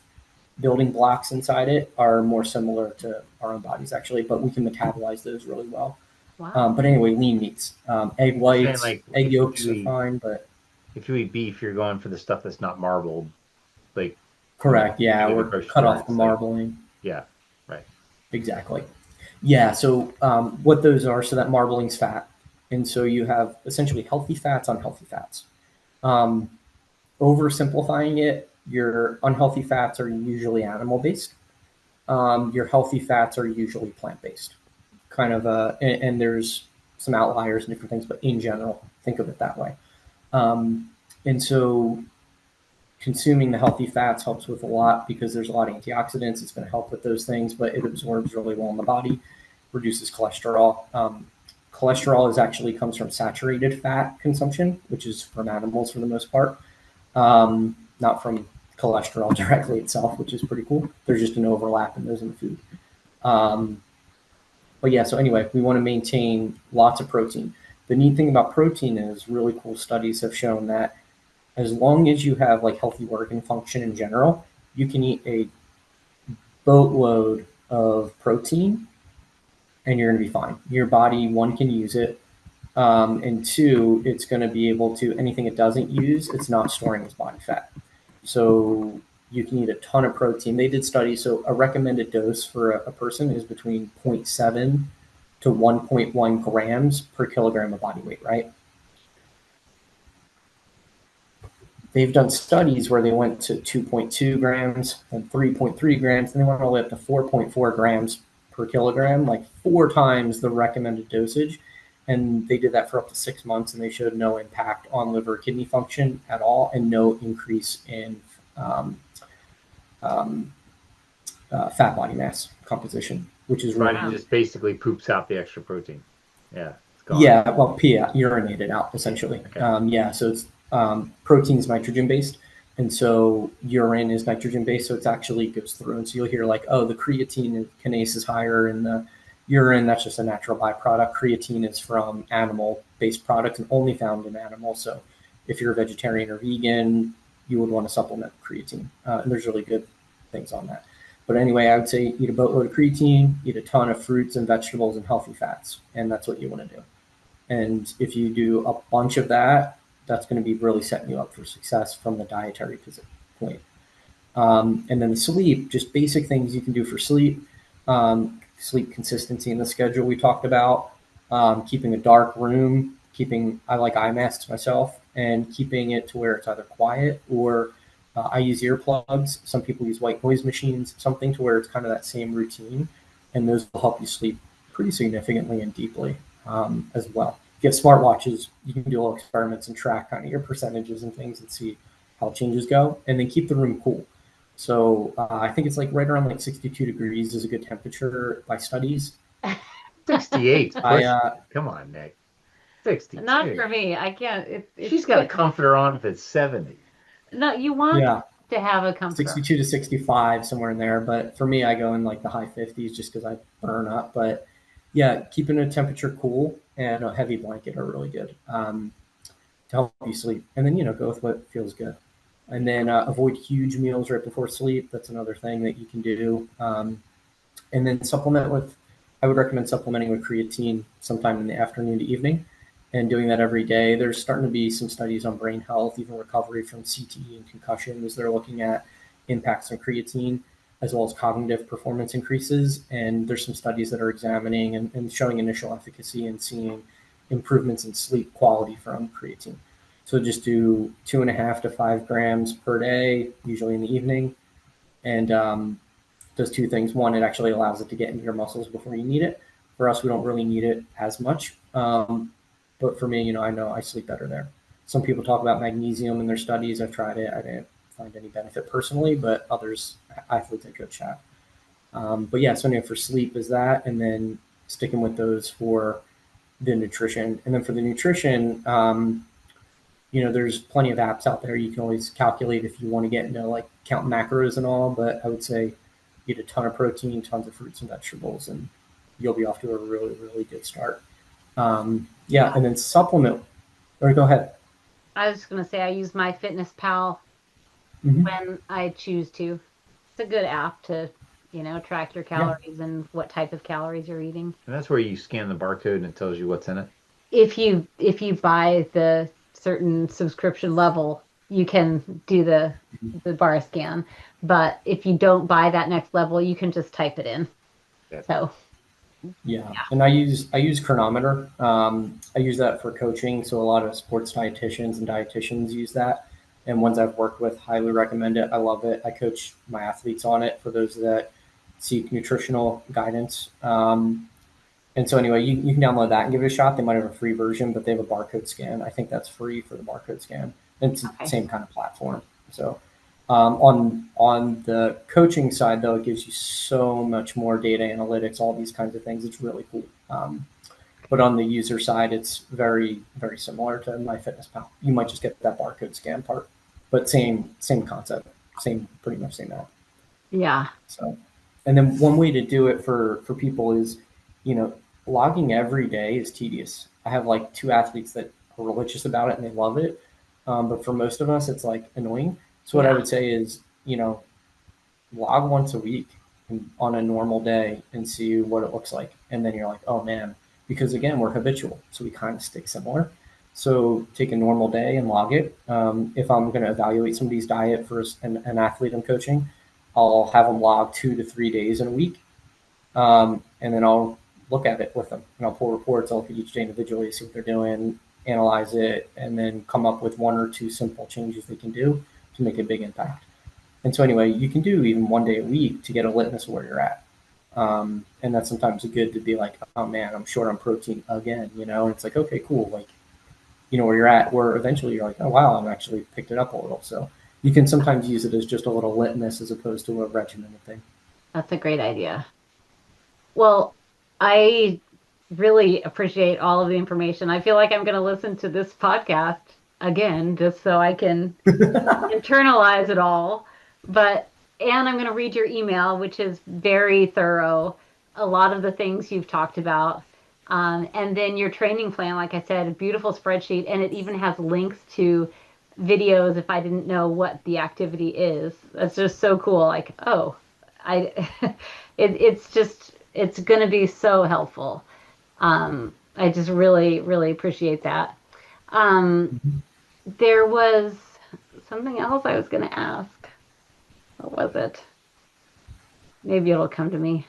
building blocks inside it, are more similar to our own bodies actually, but we can metabolize those really well. Wow. But anyway, lean meats, egg whites, Like egg yolks are fine, but if you eat beef, you're going for the stuff that's not marbled, like correct. Yeah, you go to the we're grocery cut store, off the it's like, marbling. yeah, right. Exactly. Yeah. So what those are, so that marbling's fat. And so you have essentially healthy fats, unhealthy fats. Um, Oversimplifying it, your unhealthy fats are usually animal based. Your healthy fats are usually plant based. Kind of, and there's some outliers and different things, but in general, think of it that way. Um, and so consuming the healthy fats helps with a lot because there's a lot of antioxidants. It's going to help with those things, but it absorbs really well in the body, reduces cholesterol. Cholesterol is actually comes from saturated fat consumption, which is from animals for the most part, not from cholesterol directly itself, which is pretty cool. There's just an overlap in those in the food. Um, but yeah, so anyway, we want to maintain lots of protein. The neat thing about protein is really cool studies have shown that as long as you have like healthy organ function in general, you can eat a boatload of protein and you're going to be fine. Your body, one, can use it. And two, it's going to be able to, anything it doesn't use, it's not storing as body fat. So you can eat a ton of protein. They did studies. So a recommended dose for a person is between zero point 0.7 to 1.1 grams per kilogram of body weight, right? They've done studies where they went to 2.2 grams and 3.3 grams, and they went all the way up to 4.4 grams per kilogram, like 4 times the recommended dosage. And they did that for up to 6 months, and they showed no impact on liver kidney function at all, and no increase in fat body mass composition, which is really Body just basically poops out the extra protein. Yeah, it's gone. Yeah, well, urinated out essentially. Okay. Yeah, so it's protein is nitrogen based, and so urine is nitrogen based. So it's actually goes through, and so you'll hear like, oh, the creatine kinase is higher in the urine. That's just a natural byproduct. Creatine is from animal based products and only found in animals. So if you're a vegetarian or vegan, you would want to supplement creatine, and there's really good things on that. But anyway, I would say eat a boatload of creatine, eat a ton of fruits and vegetables and healthy fats, and that's what you want to do. And if you do a bunch of that, that's going to be really setting you up for success from the dietary point. And then the sleep, just basic things you can do for sleep, sleep consistency in the schedule we talked about, keeping a dark room, I like eye masks myself, and keeping it to where it's either quiet or I use earplugs. Some people use white noise machines, something to where it's kind of that same routine, and those will help you sleep pretty significantly and deeply as well. If you have smartwatches, you can do little experiments and track kind of your percentages and things and see how changes go, and then keep the room cool. So I think it's like right around like 62 degrees is a good temperature by studies. 68. Come on, Nick. 62. Not for me. I can't. She's got a comforter on if it's 70. No, you want to have a comforter. 62 to 65, somewhere in there. But for me, I go in like the high 50s just because I burn up. But yeah, keeping the temperature cool and a heavy blanket are really good to help you sleep. And then, go with what feels good. And then avoid huge meals right before sleep. That's another thing that you can do. And then I would recommend supplementing with creatine sometime in the afternoon to evening, and doing that every day. There's starting to be some studies on brain health, even recovery from CTE and concussions. They're looking at impacts on creatine as well as cognitive performance increases. And there's some studies that are examining and showing initial efficacy and seeing improvements in sleep quality from creatine. So just do 2.5 to 5 grams per day, usually in the evening. And does two things. One, it actually allows it to get into your muscles before you need it. For us, we don't really need it as much. But for me, I know I sleep better there. Some people talk about magnesium in their studies. I've tried it. I didn't find any benefit personally, but others, athletes, I coach have. But yeah, so anyway, for sleep is that, and then sticking with those for the nutrition. And then for the nutrition, there's plenty of apps out there. You can always calculate if you want to get into like count macros and all, but I would say eat a ton of protein, tons of fruits and vegetables, and you'll be off to a really, really good start. And then supplement, or go ahead. I was going to say I use my Fitness Pal Mm-hmm. when I choose to. It's a good app to, track your calories and what type of calories you're eating. And that's where you scan the barcode and it tells you what's in it. If you buy the certain subscription level, you can do the bar scan. But if you don't buy that next level, you can just type it in. Yeah. So Yeah, and I use Chronometer. I use that for coaching, so a lot of sports dietitians and dietitians use that. And ones I've worked with highly recommend it. I love it. I coach my athletes on it for those that seek nutritional guidance. And so anyway, you can download that and give it a shot. They might have a free version, but they have a barcode scan. I think that's free for the barcode scan. It's the Okay. same kind of platform. So on the coaching side, though, it gives you so much more data analytics, all these kinds of things. It's really cool. But on the user side, it's very, very similar to MyFitnessPal. You might just get that barcode scan part, but same concept, same pretty much same app. Yeah. So, and then one way to do it for people is, you know, logging every day is tedious. I have like two athletes that are religious about it and they love it, but for most of us, it's like annoying. So what I Yeah. would say is, you know, log once a week on a normal day and see what it looks like, and then you're like, oh man, because again, we're habitual, so we kind of stick similar. So take a normal day and log it. If I'm going to evaluate somebody's diet for an athlete I'm coaching, I'll have them log 2 to 3 days in a week, and then I'll look at it with them, and I'll pull reports. I'll look at each day individually, see what they're doing, analyze it, and then come up with one or two simple changes they can do to make a big impact. And so anyway, you can do even one day a week to get a litmus of where you're at. And that's sometimes good to be like, oh man, I'm short on protein again, you know? And it's like, okay, cool. Like, you know where you're at, where eventually you're like, oh wow, I'm actually picked it up a little. So you can sometimes use it as just a little litmus as opposed to a regimented thing. That's a great idea. Well, I really appreciate all of the information. I feel like I'm going to listen to this podcast again just so I can internalize it all. But, and I'm going to read your email, which is very thorough. A lot of the things you've talked about. And then your training plan, like I said, a beautiful spreadsheet, and it even has links to videos if I didn't know what the activity is. That's just so cool. Like, oh, I, it's just, it's going to be so helpful. I just really, really appreciate that. Um, there was something else I was going to ask. What was it? Maybe it'll come to me.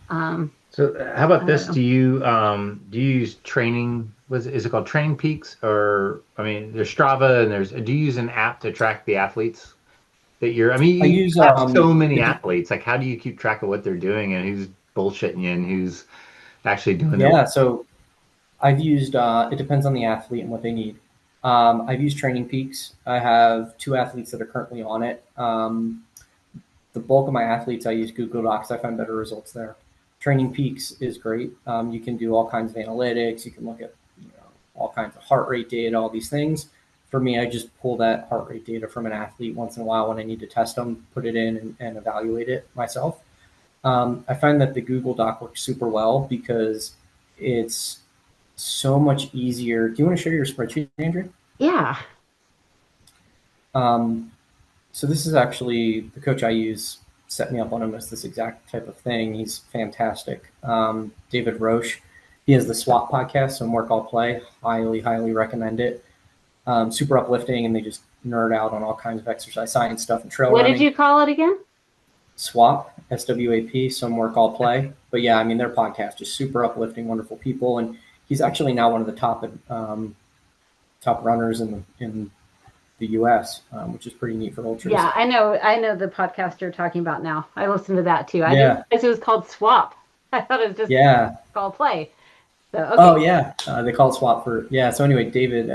Um, So how about I don't this? know. Do you use training? Is it called Training Peaks? Or I mean, there's Strava and there's. Do you use an app to track the athletes that you're? I mean, I you use have so many it, athletes. Like, how do you keep track of what they're doing and who's bullshitting you and who's actually doing the work? yeah. So I've used it depends on the athlete and what they need. I've used Training Peaks. I have two athletes that are currently on it. The bulk of my athletes, I use Google Docs. I find better results there. Training Peaks is great. You can do all kinds of analytics. You can look at all kinds of heart rate data, all these things. For me, I just pull that heart rate data from an athlete once in a while when I need to test them, put it in and evaluate it myself. I find that the Google Doc works super well because it's so much easier. Do you want to share your spreadsheet, Andrew? Yeah. Um, so this is actually the coach I use set me up on almost this exact type of thing. He's fantastic. David Roche. He has the SWAT podcast, so Work All Play. Highly, highly recommend it. Super uplifting, and they just nerd out on all kinds of exercise science stuff and trail What did running. you call it again? SWAP, SWAP, Some Work All Play. But yeah, I mean, their podcast is super uplifting, wonderful people. And he's actually now one of the top runners in the U.S., which is pretty neat for ultras. Yeah, I know. I know the podcast you're talking about now. I listened to that too. I didn't Yeah, realize it was called Swap. I thought it was just yeah. called Play. So, Oh, okay. yeah. They call it SWAP for, yeah. So anyway, David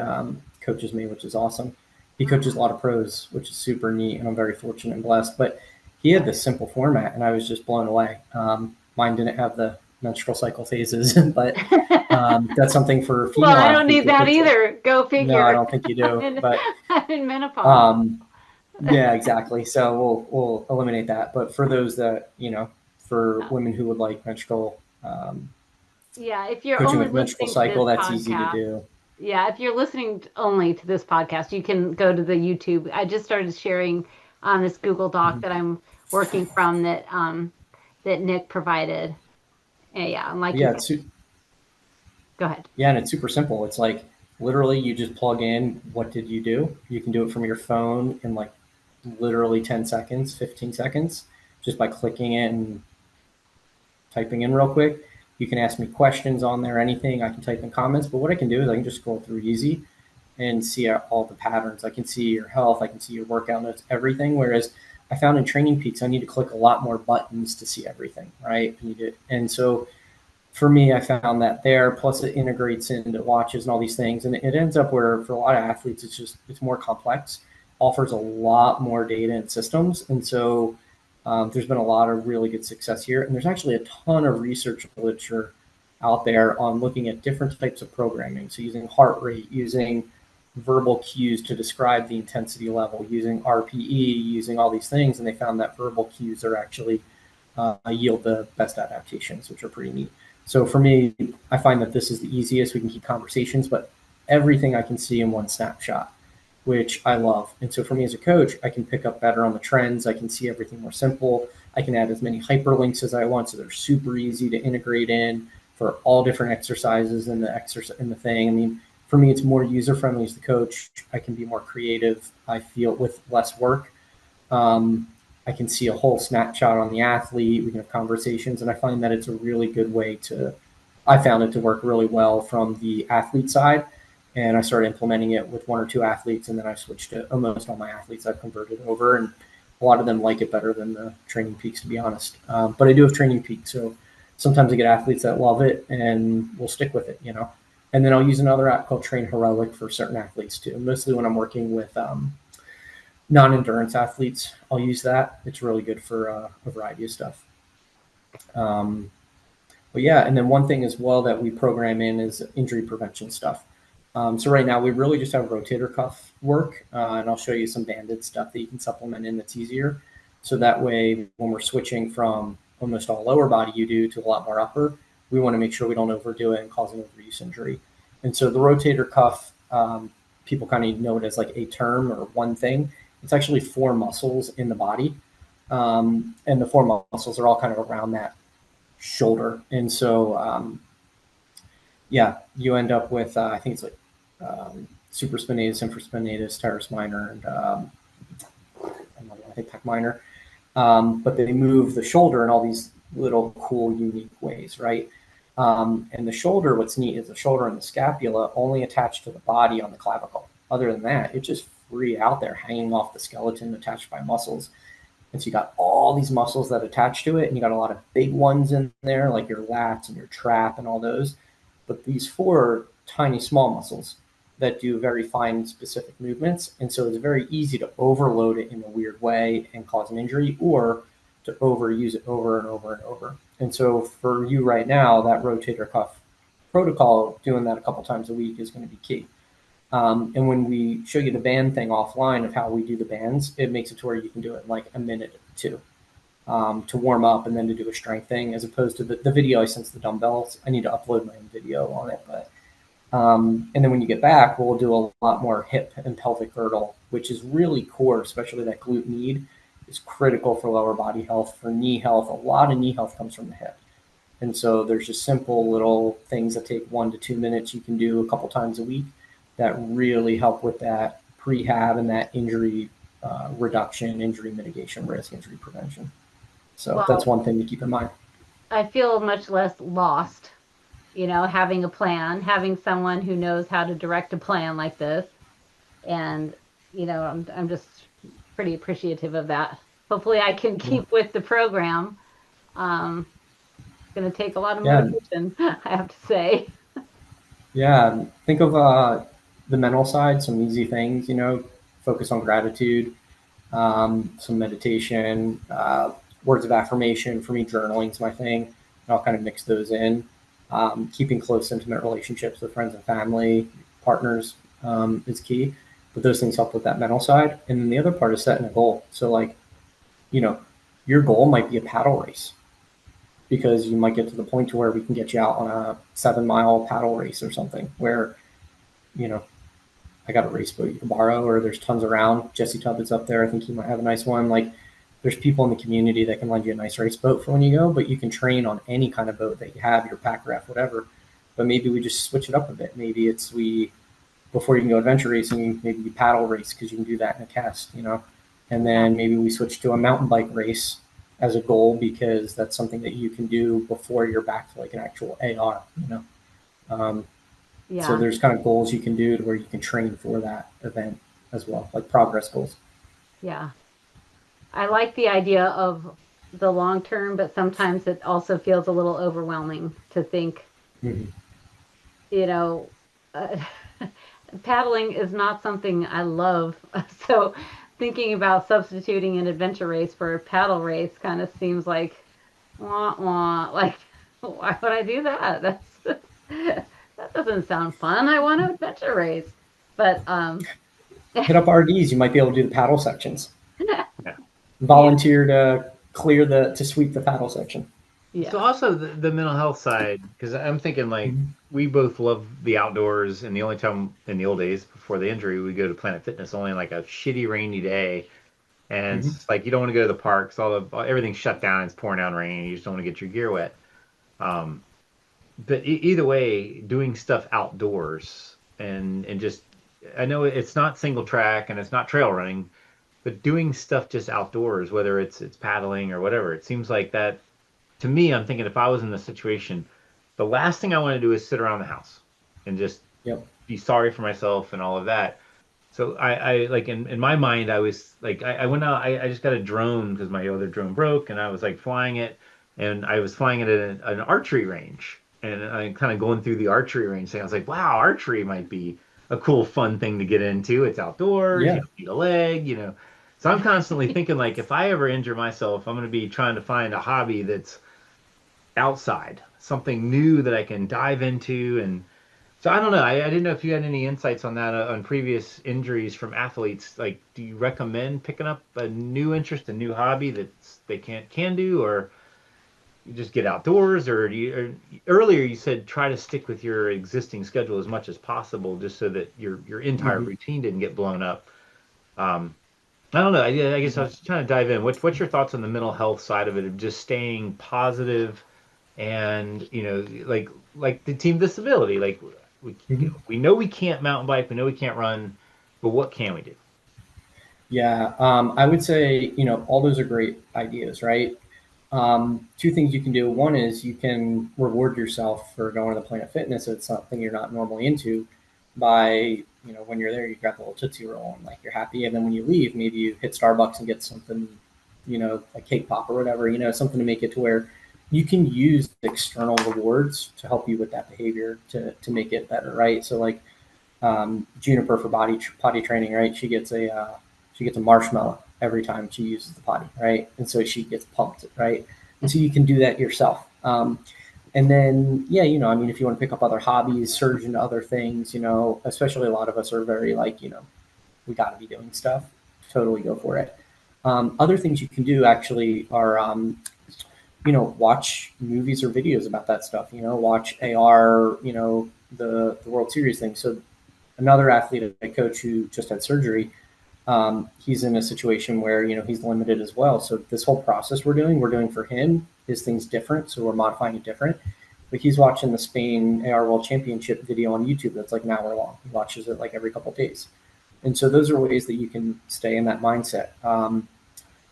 coaches me, which is awesome. He coaches a lot of pros, which is super neat, and I'm very fortunate and blessed. But he had this simple format, and I was just blown away. Mine didn't have the menstrual cycle phases, but that's something for Well, female I don't athletes. need that either. Go No, I figure. don't think you I'm do. in, But I'm in menopause. um, yeah, exactly. So we'll eliminate that. But for those that for women who would like menstrual Yeah, if you're coaching only with menstrual listening to cycle, this that's easy to podcast, do. yeah, if you're listening only to this podcast, you can go to the YouTube. I just started sharing on this Google Doc that I'm working from that Nick provided. Yeah, and like you Yeah, said, go ahead. and it's super simple. It's like literally you just plug in what did you do. You can do it from your phone in like literally 10 seconds, 15 seconds, just by clicking it and typing in real quick. You can ask me questions on there, anything. I can type in comments, but what I can do is I can just scroll through easy and see all the patterns. I can see your health, I can see your workout notes, everything. Whereas I found in Training Peaks, I need to click a lot more buttons to see everything, right? And so for me, I found that there, plus it integrates into watches and all these things. And it ends up where for a lot of athletes, it's more complex, offers a lot more data and systems. And so there's been a lot of really good success here. And there's actually a ton of research literature out there on looking at different types of programming. So using heart rate, using verbal cues to describe the intensity level, using RPE, using all these things. And they found that verbal cues are actually yield the best adaptations, which are pretty neat. So for me, I find that this is the easiest. We can keep conversations, but everything I can see in one snapshot, which I love. And so for me as a coach, I can pick up better on the trends. I can see everything more simple. I can add as many hyperlinks as I want, so they're super easy to integrate in for all different exercises in the thing. I mean, for me, it's more user-friendly as the coach. I can be more creative, I feel, with less work. I can see a whole snapshot on the athlete. We can have conversations, and I find that it's a really good way I found it to work really well from the athlete side, and I started implementing it with one or two athletes, and then I switched to almost all my athletes I've converted over, and a lot of them like it better than the Training Peaks, to be honest. But I do have Training Peaks, so sometimes I get athletes that love it and will stick with it, And then I'll use another app called Train Heroic for certain athletes too, mostly when I'm working with non-endurance athletes. I'll use that. It's really good for a variety of stuff. But yeah, and then one thing as well that we program in is injury prevention stuff. So right now we really just have rotator cuff work, and I'll show you some banded stuff that you can supplement in that's easier. So that way, when we're switching from almost all lower body you do to a lot more upper, we want to make sure we don't overdo it and cause an overuse injury. And so the rotator cuff, people kind of know it as like a term or one thing. It's actually 4 muscles in the body. And the 4 muscles are all kind of around that shoulder. And so, you end up with, I think it's like supraspinatus, infraspinatus, teres minor, and I think pec minor. But they move the shoulder in all these little cool, unique ways, right? And the shoulder, what's neat is the shoulder and the scapula only attach to the body on the clavicle. Other than that, it's just free out there, hanging off the skeleton, attached by muscles. And so you got all these muscles that attach to it, and you got a lot of big ones in there, like your lats and your trap and all those. But these 4 tiny, small muscles that do very fine, specific movements. And so it's very easy to overload it in a weird way and cause an injury, or to overuse it over and over and over. And so for you right now, that rotator cuff protocol, doing that a couple times a week is going to be key. And when we show you the band thing offline of how we do the bands, it makes it to where you can do it in like a minute or two to warm up and then to do a strength thing, as opposed to the video I sent the dumbbells. I need to upload my own video on it. But and then when you get back, we'll do a lot more hip and pelvic girdle, which is really core, especially that glute med is critical for lower body health, for knee health. A lot of knee health comes from the hip. And so there's just simple little things that take 1 to 2 minutes you can do a couple times a week that really help with that prehab and that injury reduction, injury mitigation risk, injury prevention. So that's one thing to keep in mind. I feel much less lost, having a plan, having someone who knows how to direct a plan like this. And, I'm just pretty appreciative of that. Hopefully I can keep with the program. It's going to take a lot of motivation, I have to say. Yeah. Think of the mental side, some easy things, focus on gratitude, some meditation, words of affirmation. For me, journaling is my thing. And I'll kind of mix those in. Keeping close, intimate relationships with friends and family, partners is key. But those things help with that mental side. And then the other part is setting a goal. So your goal might be a paddle race, because you might get to the point to where we can get you out on a 7-mile paddle race or something where, I got a race boat you can borrow, or there's tons around. Jesse Tubbett's up there. I think he might have a nice one. Like, there's people in the community that can lend you a nice race boat for when you go, but you can train on any kind of boat that you have, your pack raft, whatever. But maybe we just switch it up a bit. Maybe it's before you can go adventure racing, maybe you paddle race, because you can do that in a cast, And then maybe we switch to a mountain bike race as a goal, because that's something that you can do before you're back to like an actual AR, you know. Um, so Yeah. there's kind of goals you can do to where you can train for that event as well, like progress goals. Yeah. I like the idea of the long term, but sometimes it also feels a little overwhelming to think, Mhm. you know, uh, paddling is not something I love. So thinking about substituting an adventure race for a paddle race kind of seems like wah wah. Like, why would I do that? That doesn't sound fun. I want an adventure race. But Hit up RDs, you might be able to do the paddle sections. Yeah. yeah, Volunteer to to sweep the paddle section. So yes. also the mental health side, because I'm thinking like Mhm. we both love the outdoors, and the only time in the old days before the injury we go to Planet Fitness only on like a shitty rainy day, and Mhm. it's like you don't want to go to the parks, everything's shut down, it's pouring down rain, and you just don't want to get your gear wet. Um, but either way, doing stuff outdoors and just I know it's not single track and it's not trail running, but doing stuff just outdoors, whether it's paddling or whatever, it seems like that to me, I'm thinking if I was in this situation, the last thing I want to do is sit around the house and just Yep. be sorry for myself and all of that. So I like in my mind, I was like, I went out, I just got a drone because my other drone broke, and I was like flying it, and I was flying it at an archery range, and I kind of going through the archery range thing. I was like, wow, archery might be a cool, fun thing to get into. It's outdoors, you Yeah. don't need a leg, you know. So I'm constantly thinking like, if I ever injure myself, I'm going to be trying to find a hobby that's outside, something new that I can dive into. And so I don't know. I didn't know if you had any insights on that on previous injuries from athletes. Like, do you recommend picking up a new interest, a new hobby that they can do, or you just get outdoors, or earlier you said try to stick with your existing schedule as much as possible, just so that your entire Mhm. routine didn't get blown up. Um, I don't know. I guess I Yeah. was trying to dive in. What's your thoughts on the mental health side of it, of just staying positive and like the team disability, like we Mhm. we know we can't mountain bike, we know we can't run, but what can we do? Yeah, I would say, all those are great ideas, right? Two things you can do. One is you can reward yourself for going to the Planet Fitness if it's something you're not normally into by, when you're there, you grab the little Tootsie Roll and like you're happy. And then when you leave, maybe you hit Starbucks and get something, a cake pop or whatever, something to make it to where you can use external rewards to help you with that behavior to make it better, right? So like Juniper for potty training, right? She gets a marshmallow every time she uses the potty, right? And so she gets pumped, right? And so you can do that yourself. And then, yeah, I mean, if you want to pick up other hobbies, surge into other things, especially a lot of us are very like, we got to be doing stuff. Totally go for it. Other things you can do actually are, watch movies or videos about that stuff. Watch AR, the World Series thing. So another athlete I coach who just had surgery, he's in a situation where he's limited as well. So this whole process we're doing for him. His thing's different, so we're modifying it different. But he's watching the Spain AR World Championship video on YouTube that's like an hour long. He watches it like every couple of days, and so those are ways that you can stay in that mindset.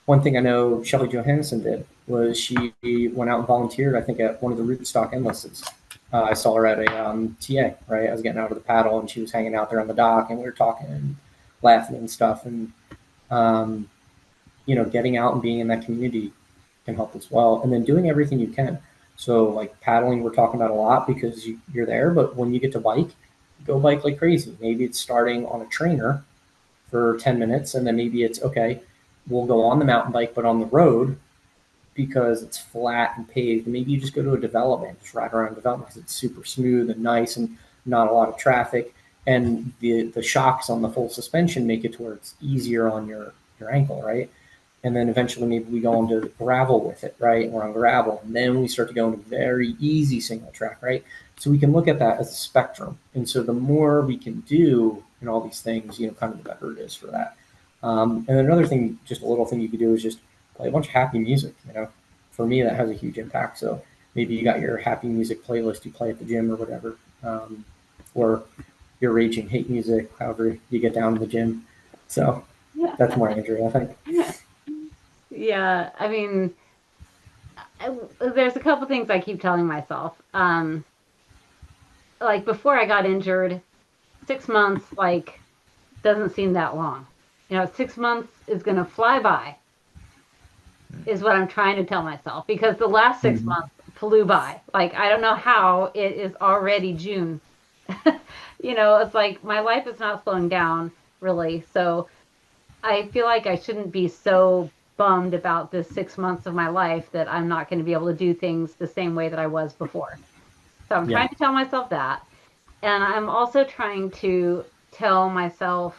One thing I know Shelly Johansson did was she went out and volunteered, I think, at one of the rootstock endlesses. I saw her at a TA, right? I was getting out of the paddle and she was hanging out there on the dock and we were talking and laughing and stuff. And, um, getting out and being in that community can help as well. And then doing everything you can. So, like paddling, we're talking about a lot because you're there, but when you get to bike, go bike like crazy. Maybe it's starting on a trainer for 10 minutes and then maybe it's okay, we'll go on the mountain bike, but on the road because it's flat and paved. Maybe you just go to a development, just ride around development because it's super smooth and nice and not a lot of traffic. And the shocks on the full suspension make it to where it's easier on your ankle, right? And then eventually maybe we go into gravel with it, right? We're on gravel. And then we start to go into very easy single track, right? So we can look at that as a spectrum. And so the more we can do in all these things, kind of the better it is for that. And then another thing, just a little thing you could do is just play a bunch of happy music. For me, that has a huge impact. So maybe you got your happy music playlist you play at the gym or whatever, or your raging hate music, however you get down to the gym. So that's more Andrea, I think. Yeah, I mean, there's a couple things I keep telling myself. Like before I got injured, 6 months like doesn't seem that long. 6 months is going to fly by, is what I'm trying to tell myself, because the last six Mhm. months flew by. Like, I don't know how it is already June. It's like my life is not slowing down really. So I feel like I shouldn't be so bummed about this 6 months of my life that I'm not going to be able to do things the same way that I was before. So I'm Yeah. trying to tell myself that. And I'm also trying to tell myself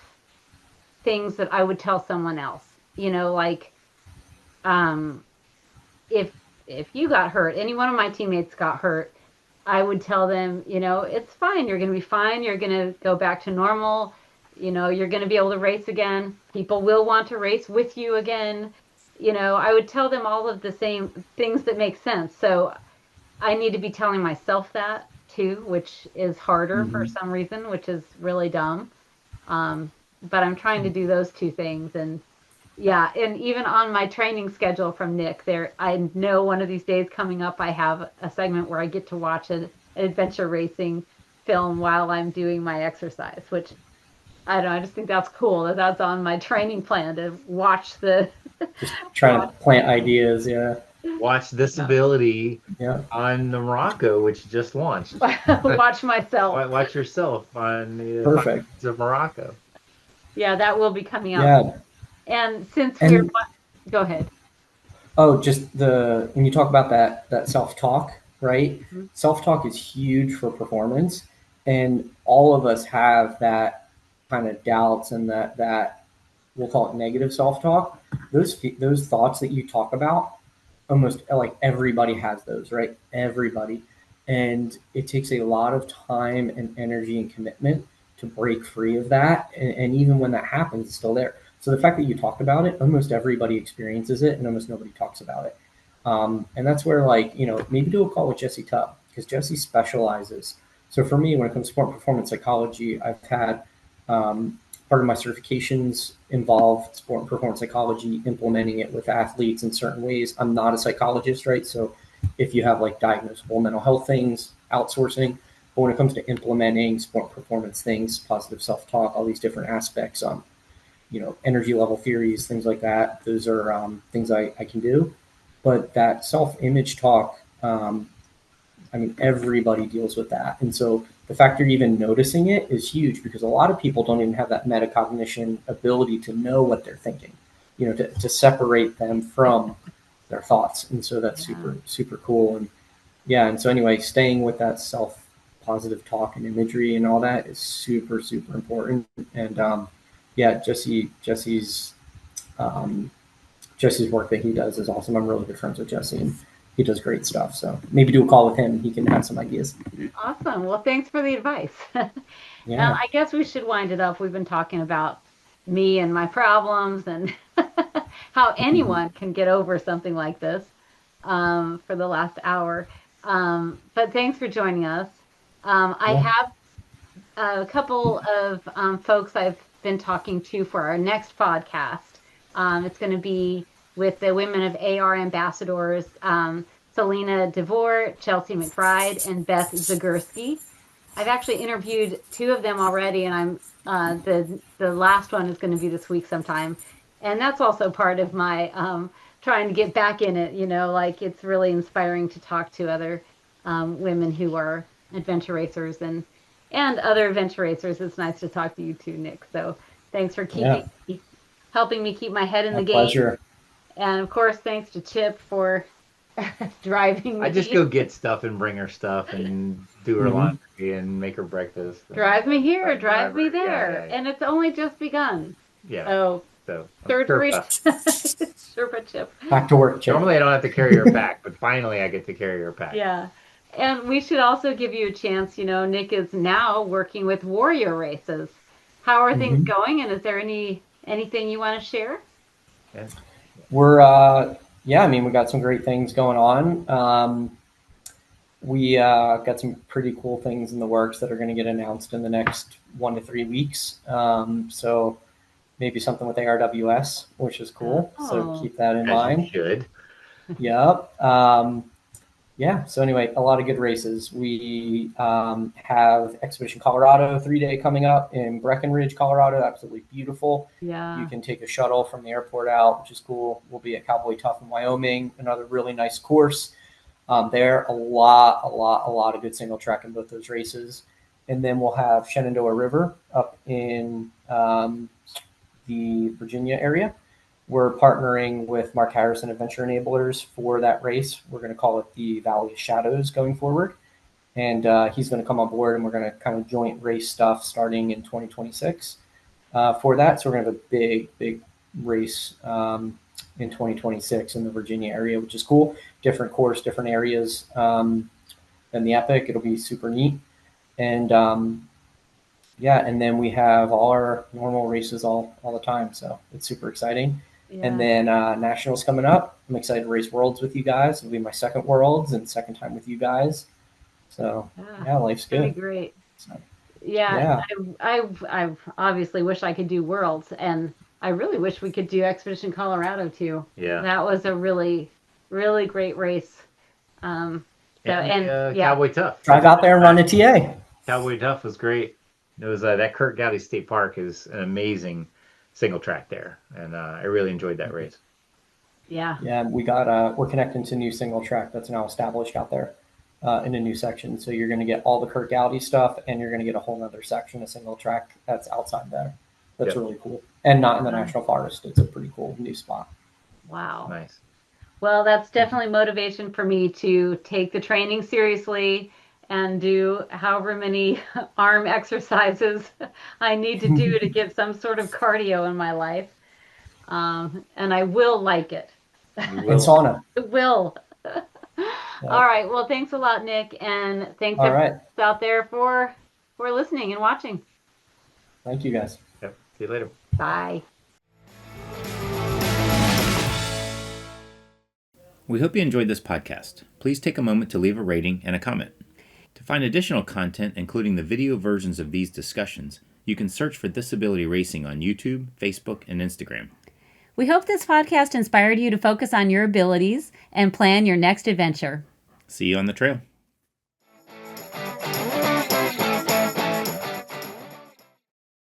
things that I would tell someone else. Like um, if you got hurt, any one of my teammates got hurt, I would tell them, it's fine. You're going to be fine. You're going to go back to normal. You're going to be able to race again. People will want to race with you again. I would tell them all of the same things that make sense. So I need to be telling myself that too, which is harder for Hmm. some reason, which is really dumb. But I'm trying to do those two things. And yeah, and even on my training schedule from Nick, I know one of these days coming up, I have a segment where I get to watch an adventure racing film while I'm doing my exercise, which I don't know, I just think that's cool that that's on my training plan to watch the Just trying to watch. plant ideas. Yeah. Watch this Yeah. ability Yeah. on the Morocco, which just launched. Watch myself. Watch yourself on the Five Perfect. Minutes of Morocco. Yeah, that will be coming up. Yeah. And since we're, And go ahead. oh, just when you talk about that self talk, right? Mhm. Self talk is huge for performance, and all of us have that kind of doubts and that we'll call it negative self talk. Those thoughts that you talk about, almost like everybody has those, right? Everybody, and it takes a lot of time and energy and commitment to break free of that, and even when that happens, it's still there. So the fact that you talked about it, almost everybody experiences it, and almost nobody talks about it. And that's where, like, maybe do a call with Jesse Tubb, because Jesse specializes. So for me, when it comes to sport performance psychology, I've had part of my certifications involve sport and performance psychology, implementing it with athletes in certain ways. I'm not a psychologist, right? So if you have like diagnosable mental health things, outsourcing. But when it comes to implementing sport performance things, positive self talk, all these different aspects, energy level theories, things like that. Those are things I can do. But that self image talk, I mean, everybody deals with that. And so the fact you're even noticing it is huge, because a lot of people don't even have that metacognition ability to know what they're thinking, to separate them from their thoughts. And so that's Yeah. super, super cool. And yeah. And so anyway, staying with that self positive talk and imagery and all that is super, super important. And yeah, um, Jesse's work that he does is awesome. I'm really good friends with Jesse, and he does great stuff. So maybe do a call with him. He can have some ideas. Awesome. Well, thanks for the advice. Yeah. I guess we should wind it up. We've been talking about me and my problems and how Mhm. anyone can get over something like this for the last hour. But thanks for joining us. I Yeah. have a couple of folks I've been talking to for our next podcast. It's going to be with the Women of AR ambassadors, Selena DeVore, Chelsea McBride, and Beth Zagurski. I've actually interviewed two of them already, and I'm the last one is going to be this week sometime, and that's also part of my trying to get back in it. Like it's really inspiring to talk to other women who are adventure racers and other adventure racers. It's nice to talk to you too, Nick. So thanks for Yeah. helping me keep my head in My the game, pleasure. and of course, thanks to Chip for driving I just me. go get stuff and bring her stuff and do her Hmm. laundry and make her breakfast and Drive me here, drive me whatever. Yeah, there, yeah, yeah. and it's only just begun. Yeah. So So third rate Sherpa. Sherpa Chip. Back to work, Chip. Normally I don't have to carry her pack, but finally I get to carry her pack. Yeah. And we should also give you a chance. Nick is now working with Warrior Races. How are things Hmm. going? And is there anything you want to share? Yeah. We're yeah. I mean, we got some great things going on. We got some pretty cool things in the works that are going to get announced in the next 1 to 3 weeks. So maybe something with ARWS, which is cool. So Oh, keep that in As you mind. should. Yep. Yeah. So anyway, a lot of good races. We have Expedition Colorado 3-day coming up in Breckenridge, Colorado. Absolutely beautiful. You Yeah. can take a shuttle from the airport out, which is cool. We'll be at Cowboy Tough in Wyoming, another really nice course. There, a lot of good single track in both those races. And then we'll have Shenandoah River up in the Virginia area. We're partnering with Mark Harrison Adventure Enablers for that race. We're going to call it the Valley of Shadows going forward. And he's going to come on board, and we're going to kind of joint race stuff starting in 2026 for that. So we're going to have a big race in 2026 in the Virginia area, which is cool. Different course, different areas than the Epic. It'll be super neat. And yeah, and then we have all our normal races all the time. So it's super exciting. And Yeah. then Nationals coming up. I'm excited to race Worlds with you guys. It'll be my second Worlds and second time with you guys. So Yeah. yeah, life's That'd good. be great. So, Yeah. yeah. I obviously wish I could do Worlds, and I really wish we could do Expedition Colorado too. Yeah. That was a really, really great race. Um, so, And and yeah, Cowboy Tough. Drive out there and run a TA. Cowboy Tough was great. It was that Kurt Gowdy State Park is an amazing single track there, and I really enjoyed that race. yeah, Yeah, we got we're connecting to new single track that's now established out there in a new section. So you're going to get all the Kurt Gowdy stuff, and you're going to get a whole other section of single track that's outside there. That's Yep. really cool, and not in the Wow. national forest. It's a pretty cool new spot. Wow. Nice. Well, that's definitely motivation for me to take the training seriously and do however many arm exercises I need to do to get some sort of cardio in my life. And I will like it. You And will. sauna. It will. Yeah. All right. Well, thanks a lot, Nick, and thanks All everyone right. out there for listening and watching. Thank you guys. Yep. See you later. Bye. We hope you enjoyed this podcast. Please take a moment to leave a rating and a comment. To find additional content, including the video versions of these discussions, you can search for Disability Racing on YouTube, Facebook, and Instagram. We hope this podcast inspired you to focus on your abilities and plan your next adventure. See you on the trail.